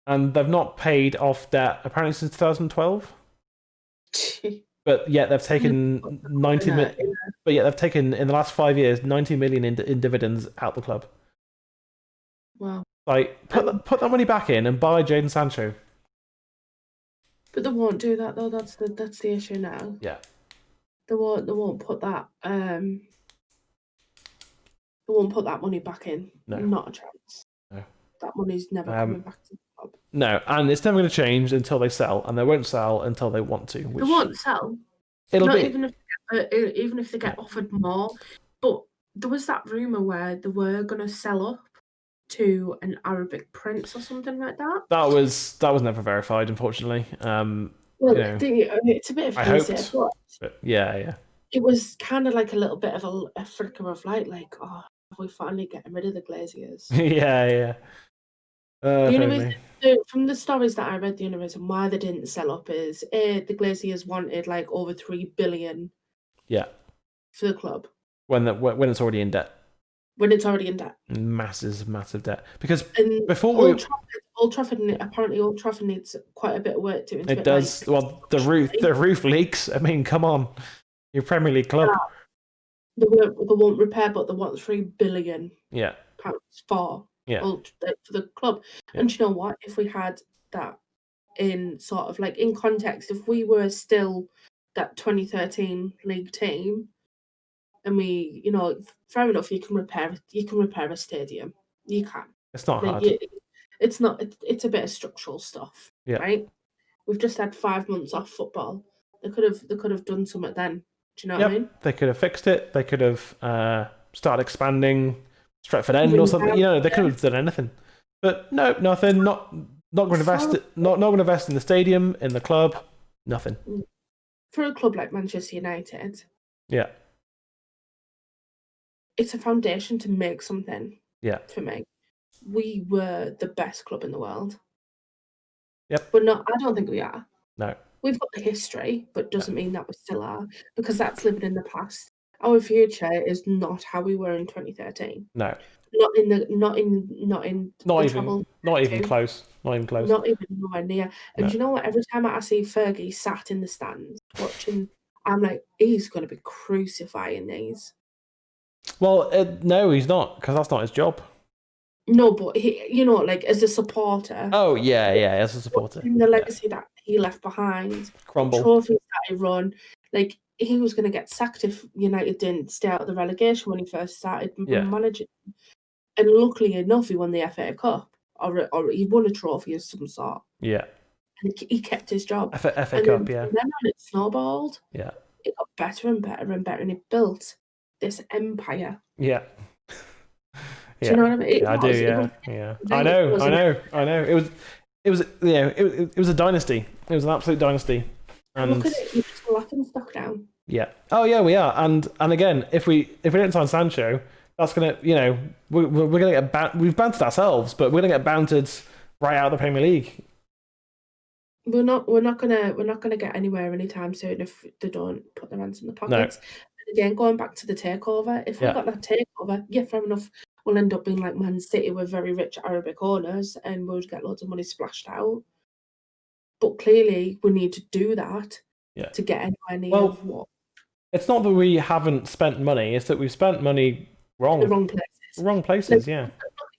And they've not paid off debt apparently since 2012. But yet they've taken 90 million. But yet they've taken in the last 5 years 90 million in dividends out the club. Wow! Like put that money back in and buy Jadon Sancho. But they won't do that though. That's the issue now. Yeah. They won't put that. They won't put that money back in. No. Not a chance. No. That money's never coming back to the club. No, and it's never going to change until they sell, and they won't sell until they want to. They won't sell. Even if they get offered more. But there was that rumor where they were going to sell up to an Arabic prince or something like that. That was never verified, unfortunately. It's a bit of hearsay, but yeah. It was kind of like a little bit of a flicker of light, like, oh, have we finally getting rid of the Glaziers? Yeah. From the stories that I read, the only reason why they didn't sell up is the Glaziers wanted like over $3 billion. Yeah. For the club. When it's already in debt. When it's already in debt. Massive debt. Because before Old Trafford needs quite a bit of work doing. It does. Well, the roof leaks. I mean, come on, your Premier League club. They won't repair, but they want £3 billion Yeah. for the club. Yeah. And you know what? If we had that in sort of like in context, if we were still that 2013 league team, and we, fair enough, you can repair a stadium. You can. It's not Like, hard. it's not. It's a bit of structural stuff, Yeah. right? We've just had 5 months off football. They could have done something then. Do you know what I mean? They could have fixed it. They could have started expanding Stretford End or something. They could have done anything. But no, nothing. Not going to invest. Not going to invest in the stadium, in the club. Nothing. For a club like Manchester United, yeah, it's a foundation to make something. Yeah. For me, we were the best club in the world. Yep. But I don't think we are. No. We've got the history, but doesn't mean that we still are, because that's living in the past. Our future is not how we were in 2013. No. Not even close. Not even close. Not even nowhere near. And No. you know what? Every time I see Fergie sat in the stands watching, I'm like, he's going to be crucifying these. Well, no, he's not, because that's not his job. No, but he, like as a supporter. Oh yeah, as a supporter. The legacy that he left behind, crumble. Trophies that he run, like he was going to get sacked if United didn't stay out of the relegation when he first started managing. And luckily enough, he won the FA Cup, or he won a trophy of some sort. Yeah. And he kept his job. FA Cup, yeah. And then when it snowballed, yeah, it got better and better and better, and it built this empire. Yeah. Do you know what I mean? I do. Yeah. I know. It was a dynasty. It was an absolute dynasty. And look at it, you're just laughing stock down. Yeah. Oh yeah, we are. And again, if we don't sign Sancho, that's gonna, we're gonna get we've bantered ourselves, but we're gonna get bantered right out of the Premier League. We're not gonna get anywhere anytime soon if they don't put their hands in the pockets. No. And again, going back to the takeover, if we got that takeover, fair enough. We'll end up being like Man City with very rich Arabic owners, and we'll get loads of money splashed out. But clearly, we need to do that to get anywhere near what. It's not that we haven't spent money; it's that we've spent money wrong. The wrong places. Wrong places, yeah.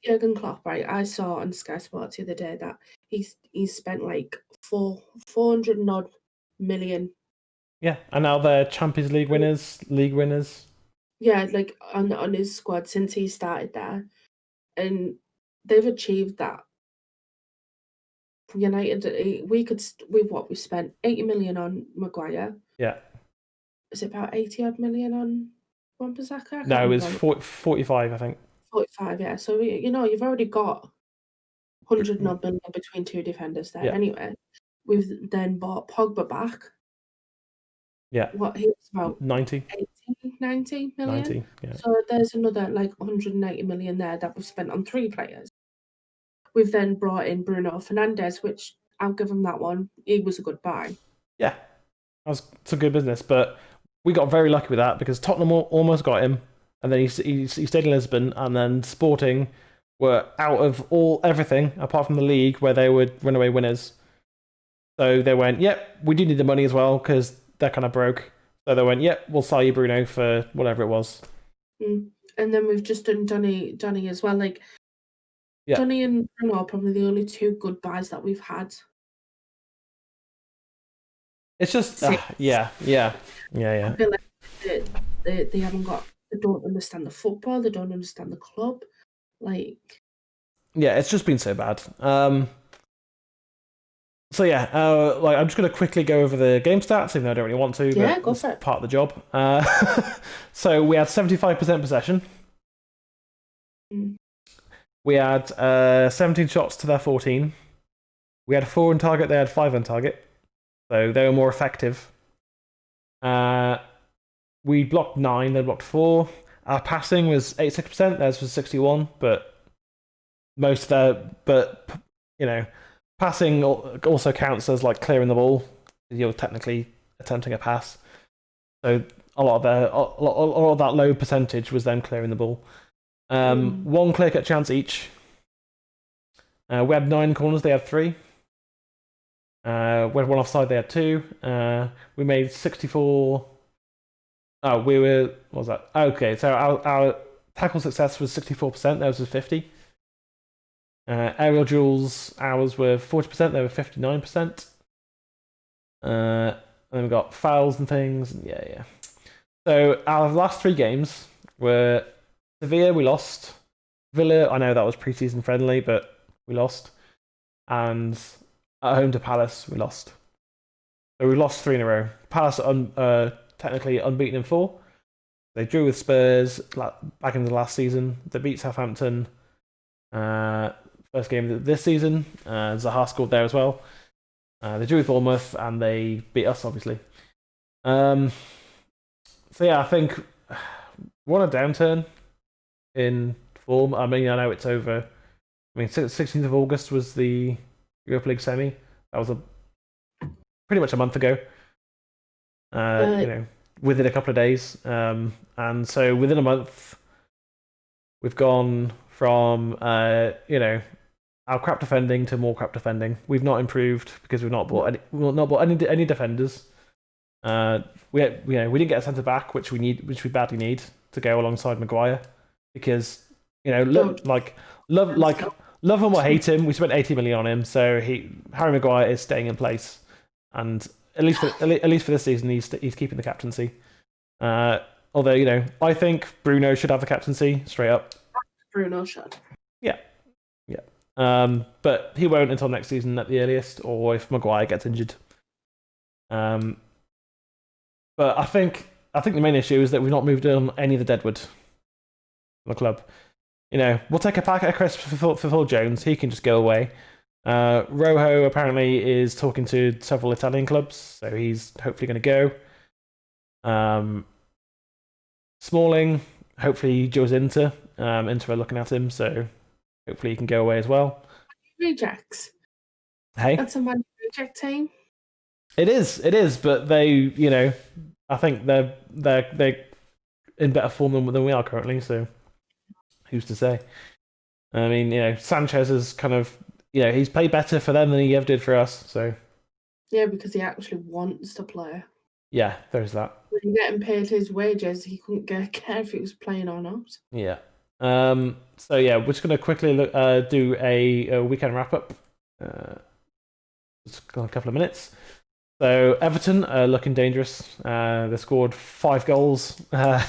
Jurgen Klopp, right? I saw on Sky Sports the other day that he's spent like 400 and odd million. Yeah, and now they're Champions League winners. Yeah, like on his squad since he started there, and they've achieved that. United, we spent 80 million on Maguire. Yeah. Is it about 80 odd million on Wan-Bissaka? No, it was 45, I think. 45, yeah. So you've already got 100 odd million between two defenders there. Yeah. Anyway, we've then bought Pogba back. Yeah. What he was about 90 million. 90, yeah. So there's another like 180 million there that we've spent on 3 players. We've then brought in Bruno Fernandes, which I'll give him that one. He was a good buy. Yeah, it's a good business, but we got very lucky with that because Tottenham almost got him, and then he stayed in Lisbon, and then Sporting were out of everything apart from the league where they would runaway winners. So they went, yep, we do need the money as well because they're kind of broke. So they went, yep, we'll sell you Bruno for whatever it was. And then we've just done Donny as well. Like, Donny and Bruno are probably the only 2 good buys that we've had. It's just, yeah. I feel like they haven't got, they don't understand the football, they don't understand the club. Like, yeah, it's just been so bad. So yeah, I'm just going to quickly go over the game stats, even though I don't really want to. Yeah, but go for it. Part of the job. So we had 75% possession. We had 17 shots to their 14. We had 4 on target. They had 5 on target, so they were more effective. We blocked 9. They blocked 4. Our passing was 86%. Theirs was 61%, but passing also counts as like clearing the ball. You're technically attempting a pass, so a lot of that low percentage was them clearing the ball. 1 clear cut chance each. We had 9 corners. They had 3. We had 1 offside. They had 2. We made 64 Oh, we were. What was that? Okay, so our tackle success was 64%. Theirs was 50. Aerial duels, ours were 40%. They were 59%. And then we got fouls and things. And yeah. So our last three games were Sevilla. We lost. Villa. I know that was preseason friendly, but we lost. And at home to Palace, we lost. So we lost 3 in a row. Palace technically unbeaten in 4. They drew with Spurs back in the last season. They beat Southampton. First game of this season. Zaha scored there as well. They drew with Bournemouth and they beat us, obviously. So yeah, I think we're on a downturn in form. I mean, I know it's over. I mean, 16th of August was the Europa League semi. That was pretty much a month ago. Within a couple of days. And so within a month, we've gone from our crap defending to more crap defending. We've not improved because we've not bought any defenders. We didn't get a centre back, which we badly need to go alongside Maguire, because love him or hate him, we spent 80 million on him, so Harry Maguire is staying in place, and at least for this season, he's keeping the captaincy. Although I think Bruno should have the captaincy straight up. Bruno should. Yeah. But he won't until next season at the earliest, or if Maguire gets injured. But I think the main issue is that we've not moved on any of the deadwood from the club. We'll take a packet of crisps for Phil Jones. He can just go away. Rojo apparently is talking to several Italian clubs, so he's hopefully going to go. Smalling, hopefully Joe's Inter are looking at him, so hopefully he can go away as well. Rejects. Hey, that's a Man reject team. It is, but they, I think they're in better form than we are currently. So who's to say? I mean, Sanchez is kind of, he's played better for them than he ever did for us. So yeah, because he actually wants to play. Yeah, there's that. When he getting paid his wages, he couldn't care if he was playing or not. Yeah. So yeah, we're just going to quickly do a weekend wrap up. Just got a couple of minutes. So Everton are looking dangerous. They scored 5 goals. Yeah,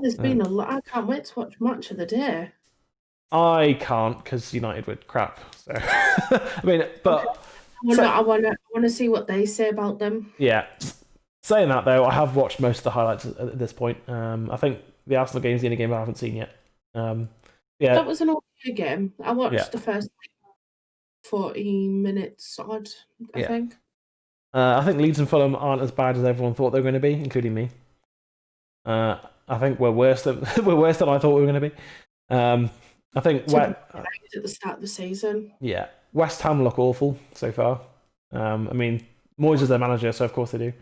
there's been a lot. I can't wait to watch Match of the Day. I can't because United were crap. So I mean, but I want to see what they say about them. Yeah. Saying that though, I have watched most of the highlights at this point. I think the Arsenal game is the only game I haven't seen yet. Yeah, that was an okay game. I watched the first 40 minutes odd. I think. I think Leeds and Fulham aren't as bad as everyone thought they were going to be, including me. I think we're worse than I thought we were going to be. I think at the start of the season. Yeah, West Ham look awful so far. I mean, Moyes is their manager, so of course they do.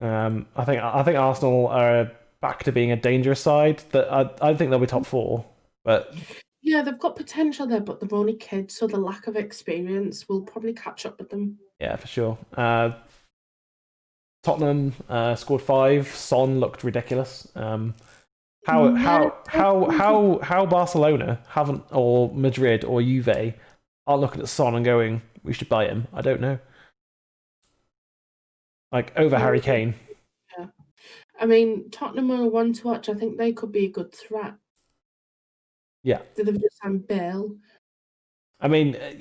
I think Arsenal are back to being a dangerous side. That I think they'll be top 4, but yeah, they've got potential there, but they're only kids, so the lack of experience will probably catch up with them. Yeah, for sure. Tottenham scored 5. Son looked ridiculous. How Barcelona haven't, or Madrid or Juve aren't looking at Son and going, we should buy him? I don't know. Like over Harry Kane. Yeah. I mean, Tottenham are one to watch. I think they could be a good threat. Yeah. They've just signed Bale. I mean, they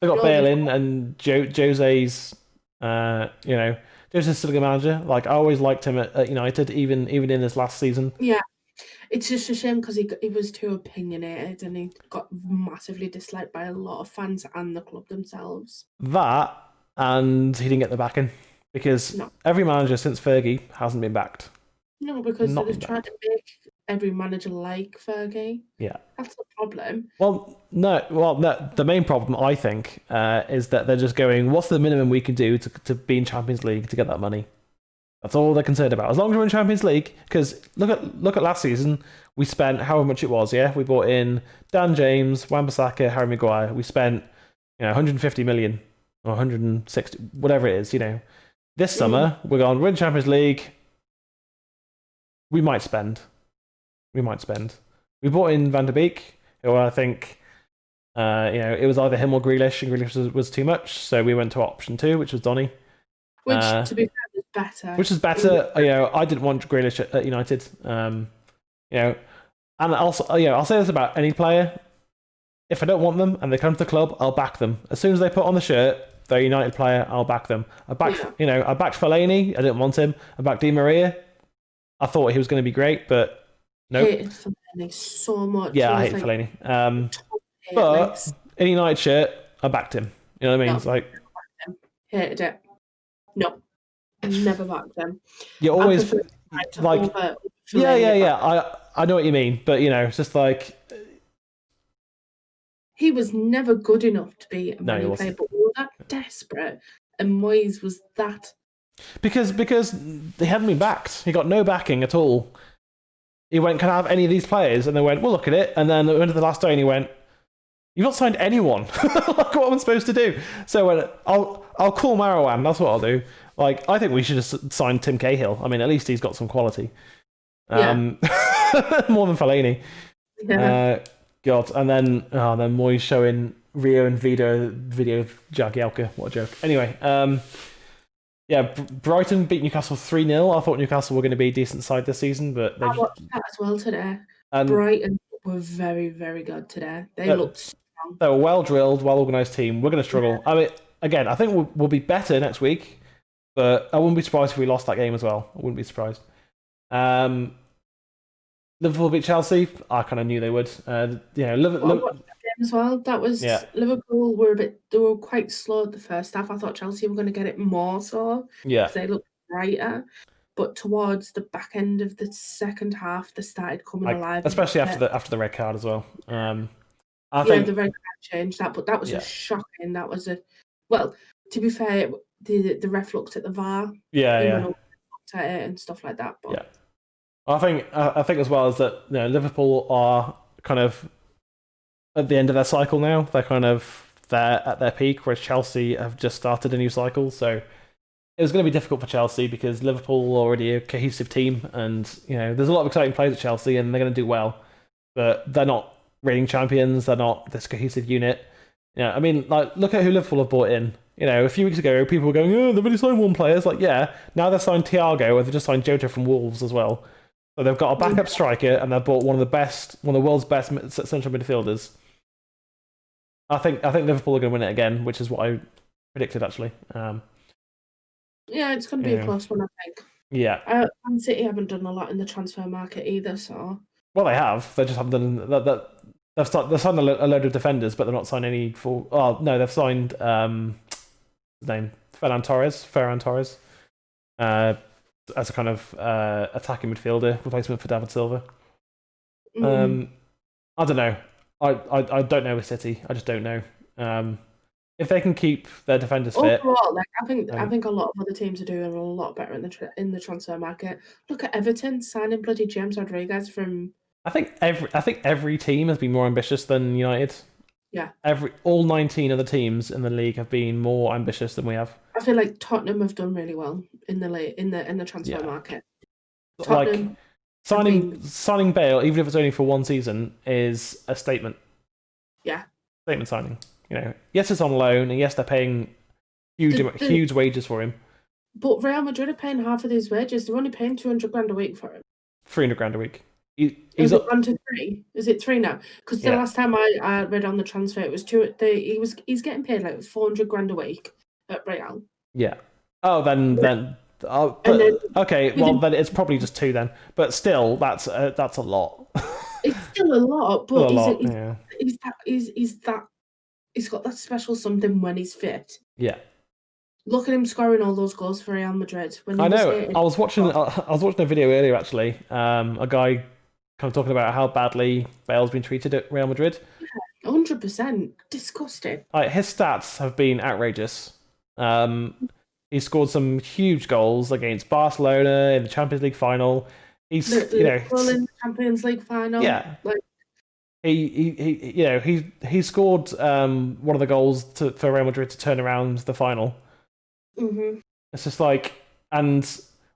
got Bale in, and Jose's, Jose's still a good manager. Like, I always liked him at United, even in this last season. Yeah. It's just a shame because he was too opinionated and he got massively disliked by a lot of fans and the club themselves. That, and he didn't get the backing, because every manager since Fergie hasn't been backed. No, because they've tried to make every manager like Fergie. Yeah. That's the problem. Well, no, the main problem, I think, is that they're just going, what's the minimum we can do to be in Champions League to get that money? That's all they're concerned about. As long as we're in Champions League, because look at last season, we spent however much it was. Yeah, we bought in Dan James, Wan-Bissaka, Harry Maguire. We spent 150 million or 160, whatever it is. This summer, we're going to win Champions League. We might spend. We brought in Van der Beek, who I think, it was either him or Grealish, and Grealish was too much, so we went to option 2, which was Donny. Which, to be fair, is better. Which is better. I didn't want Grealish at United. And also, I'll say this about any player. If I don't want them and they come to the club, I'll back them. As soon as they put on the shirt, they're a United player, I'll back them. I backed Fellaini. I didn't want him. I backed Di Maria. I thought he was going to be great, but nope. I hated Fellaini so much. Yeah, I hate Fellaini. But in a United shirt, I backed him. You know what I mean? No, it's like hated it. No, never backed him. You always like. Yeah. I know what you mean, but it's just like he was never good enough to be a Man U player, but we were that desperate, and Moyes was that. Because they hadn't been backed. He got no backing at all. He went, "Can I have any of these players?" And they went, "We'll look at it." And then at the end of the last day, and he went, "You've not signed anyone. Like, what am I supposed to do?" So I went, I'll call Marwan. That's what I'll do. Like, I think we should just sign Tim Cahill. I mean, at least he's got some quality. More than Fellaini. Yeah. God, and then Moyes showing Rio and video of Jagielka. What a joke. Anyway, Brighton beat Newcastle 3-0. I thought Newcastle were going to be a decent side this season, but they watched that as well today. Brighton were very, very good today. They looked strong. They're a well-drilled, well-organised team. We're going to struggle. Yeah. I mean, again, I think we'll be better next week, but I wouldn't be surprised if we lost that game as well. I wouldn't be surprised. Liverpool beat Chelsea. I kind of knew they would. Liverpool as well. That was Liverpool they were quite slow at the first half. I thought Chelsea were going to get it more so. Yeah, because they looked brighter. But towards the back end of the second half, they started coming alive. Especially after the red card as well. I think the red card changed that, but that was just shocking. That was to be fair, the ref looked at the VAR. Looked at it and stuff like that. But I think as well is that Liverpool are kind of at the end of their cycle now. They're kind of at their peak, whereas Chelsea have just started a new cycle. So it was going to be difficult for Chelsea because Liverpool are already a cohesive team, and there's a lot of exciting players at Chelsea, and they're going to do well. But they're not reigning champions. They're not this cohesive unit. I mean, like, look at who Liverpool have brought in. A few weeks ago, people were going, "Oh, they've only signed one player." It's like, now they've signed Thiago, and they've just signed Jota from Wolves as well. So they've got a backup striker, and they've bought one of the world's best central midfielders. I think Liverpool are going to win it again, which is what I predicted actually. It's going to be a close one, I think. Yeah. Man City haven't done a lot in the transfer market either, so. Well, they have. They just haven't done that. They've signed a load of defenders, but they're not signed any for. Oh no, they've signed his name Ferran Torres. As a kind of attacking midfielder replacement for David Silva. I don't know. I don't know with City. I just don't know. If they can keep their defenders fit. Overall, I think a lot of other teams are doing a lot better in the transfer market. Look at Everton signing bloody James Rodriguez from. I think every team has been more ambitious than United. Yeah. All 19 of the teams in the league have been more ambitious than we have. I feel like Tottenham have done really well in the transfer market. Tottenham, like signing Bale, even if it's only for one season, is a statement. Yeah. Statement signing. Yes, it's on loan, and yes, they're paying huge wages for him. But Real Madrid are paying half of these wages. They're only paying $200,000 a week for him. $300,000 a week. Is it on to 3? Is it 3 now? Because the last time I read on the transfer, it was 2. He's getting paid like $400,000 a week at Real. Yeah. Oh, then. Okay. Well, then it's probably just 2 then. But still, that's a lot. It's still a lot, but he's got that special something when he's fit. Yeah. Look at him scoring all those goals for Real Madrid. I know. I was watching a video earlier actually. A guy kind of talking about how badly Bale's been treated at Real Madrid. 100%. Disgusting. His stats have been outrageous. He scored some huge goals against Barcelona in the Champions League final. He's in the Champions League final. Yeah. He scored one of the goals for Real Madrid to turn around the final. Mm-hmm. It's just like, and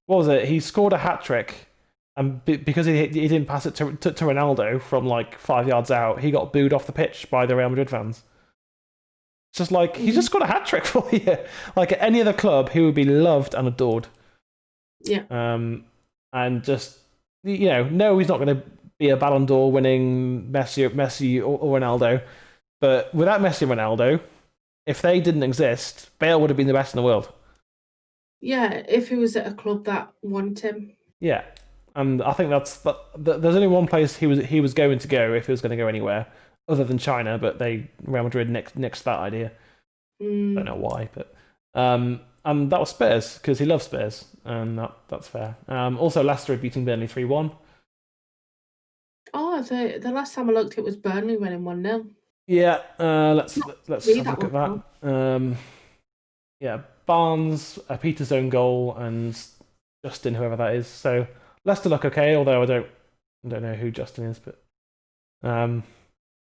what was it? He scored a hat trick, and because he didn't pass it to Ronaldo from like 5 yards out, he got booed off the pitch by the Real Madrid fans. It's just like he just got a hat trick for you. Like at any other club, he would be loved and adored. Yeah. And just no, he's not going to be a Ballon d'Or winning Messi or Ronaldo. But without Messi and Ronaldo, if they didn't exist, Bale would have been the best in the world. Yeah, if he was at a club that wanted him. Yeah, and I think there's only one place he was going to go if he was going to go anywhere other than China, but Real Madrid nixed that idea. Don't know why, but and that was Spurs because he loves Spurs, and that's fair. Also, Leicester had beaten Burnley 3-1. Oh, the last time I looked, it was Burnley winning 1-0. Yeah, let's have a look at that. Yeah, Barnes, a Peter's own goal, and Justin, whoever that is. So Leicester look okay, although I don't know who Justin is, but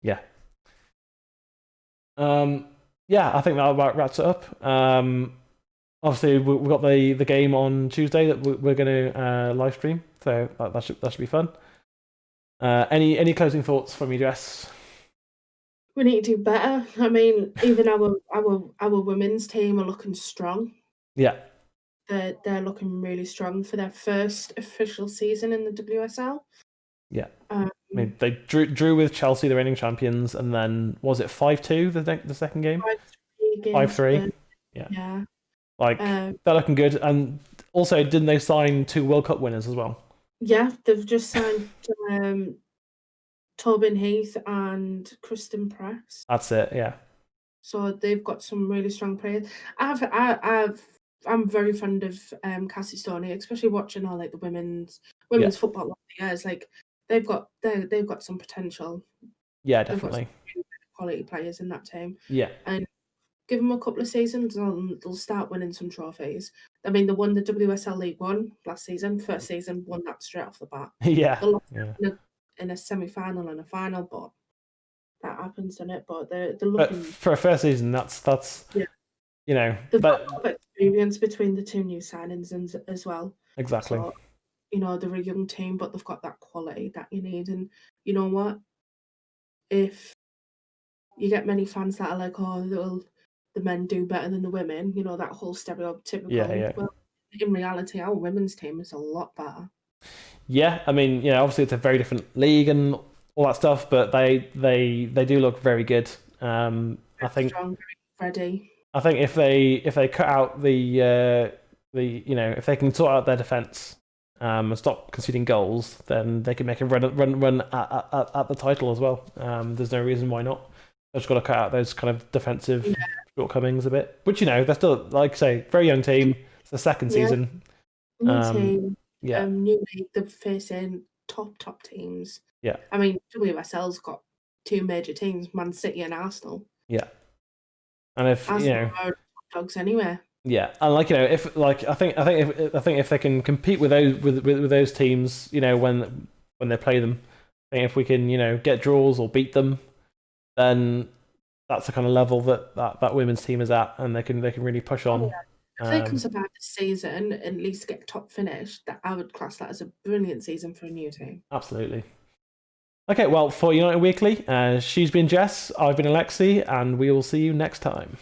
yeah. I think that about wraps it up. Obviously, we've got the game on Tuesday that we're going to live stream, so that should be fun. Any closing thoughts from you, Jess? We need to do better. I mean, even our women's team are looking strong. Yeah, they're looking really strong for their first official season in the WSL. Yeah, I mean they drew with Chelsea, the reigning champions, and then was it 5-2 the second game? 5-3. Yeah. Like they're looking good, and also didn't they sign 2 World Cup winners as well? Yeah, they've just signed Tobin Heath and Kristen Press. That's it. Yeah. So they've got some really strong players. I'm very fond of Cassie Stoney, especially watching all like the women's football over the years. Like they've got some potential. Yeah, definitely. Some quality players in that team. Yeah. And give them a couple of seasons and they'll start winning some trophies. I mean, they won the WSL League One last season. First season, won that straight off the bat. Yeah. They lost in a semi-final and a final, but that happens, doesn't it? But they're looking... But for a first season, that's they've got a lot of experience between the 2 new signings as well. Exactly. So, they're a young team, but they've got that quality that you need. And you know what? If you get many fans that are like, oh, the men do better than the women, that whole stereotypical. Yeah. Well, in reality, our women's team is a lot better. Yeah, I mean, obviously it's a very different league and all that stuff, but they do look very good. I think strong, ready. I think if they cut out the if they can sort out their defense and stop conceding goals, then they can make a run at the title as well. There's no reason why not. They've just got to cut out those kind of defensive shortcomings a bit. Which they're still, like I say, very young team. It's the second season. New team. Yeah. New league. They're facing top teams. Yeah. I mean, WSL's got 2 major teams: Man City and Arsenal. Yeah. And if Arsenal are top dogs anywhere. Yeah, and I think if they can compete with those teams, when they play them, I think if we can get draws or beat them, then that's the kind of level that women's team is at, and they can really push on. Yeah. If they can survive the season and at least get top finish, that I would class that as a brilliant season for a new team. Absolutely. Okay, well, for United Weekly, she's been Jess, I've been Alexi, and we will see you next time.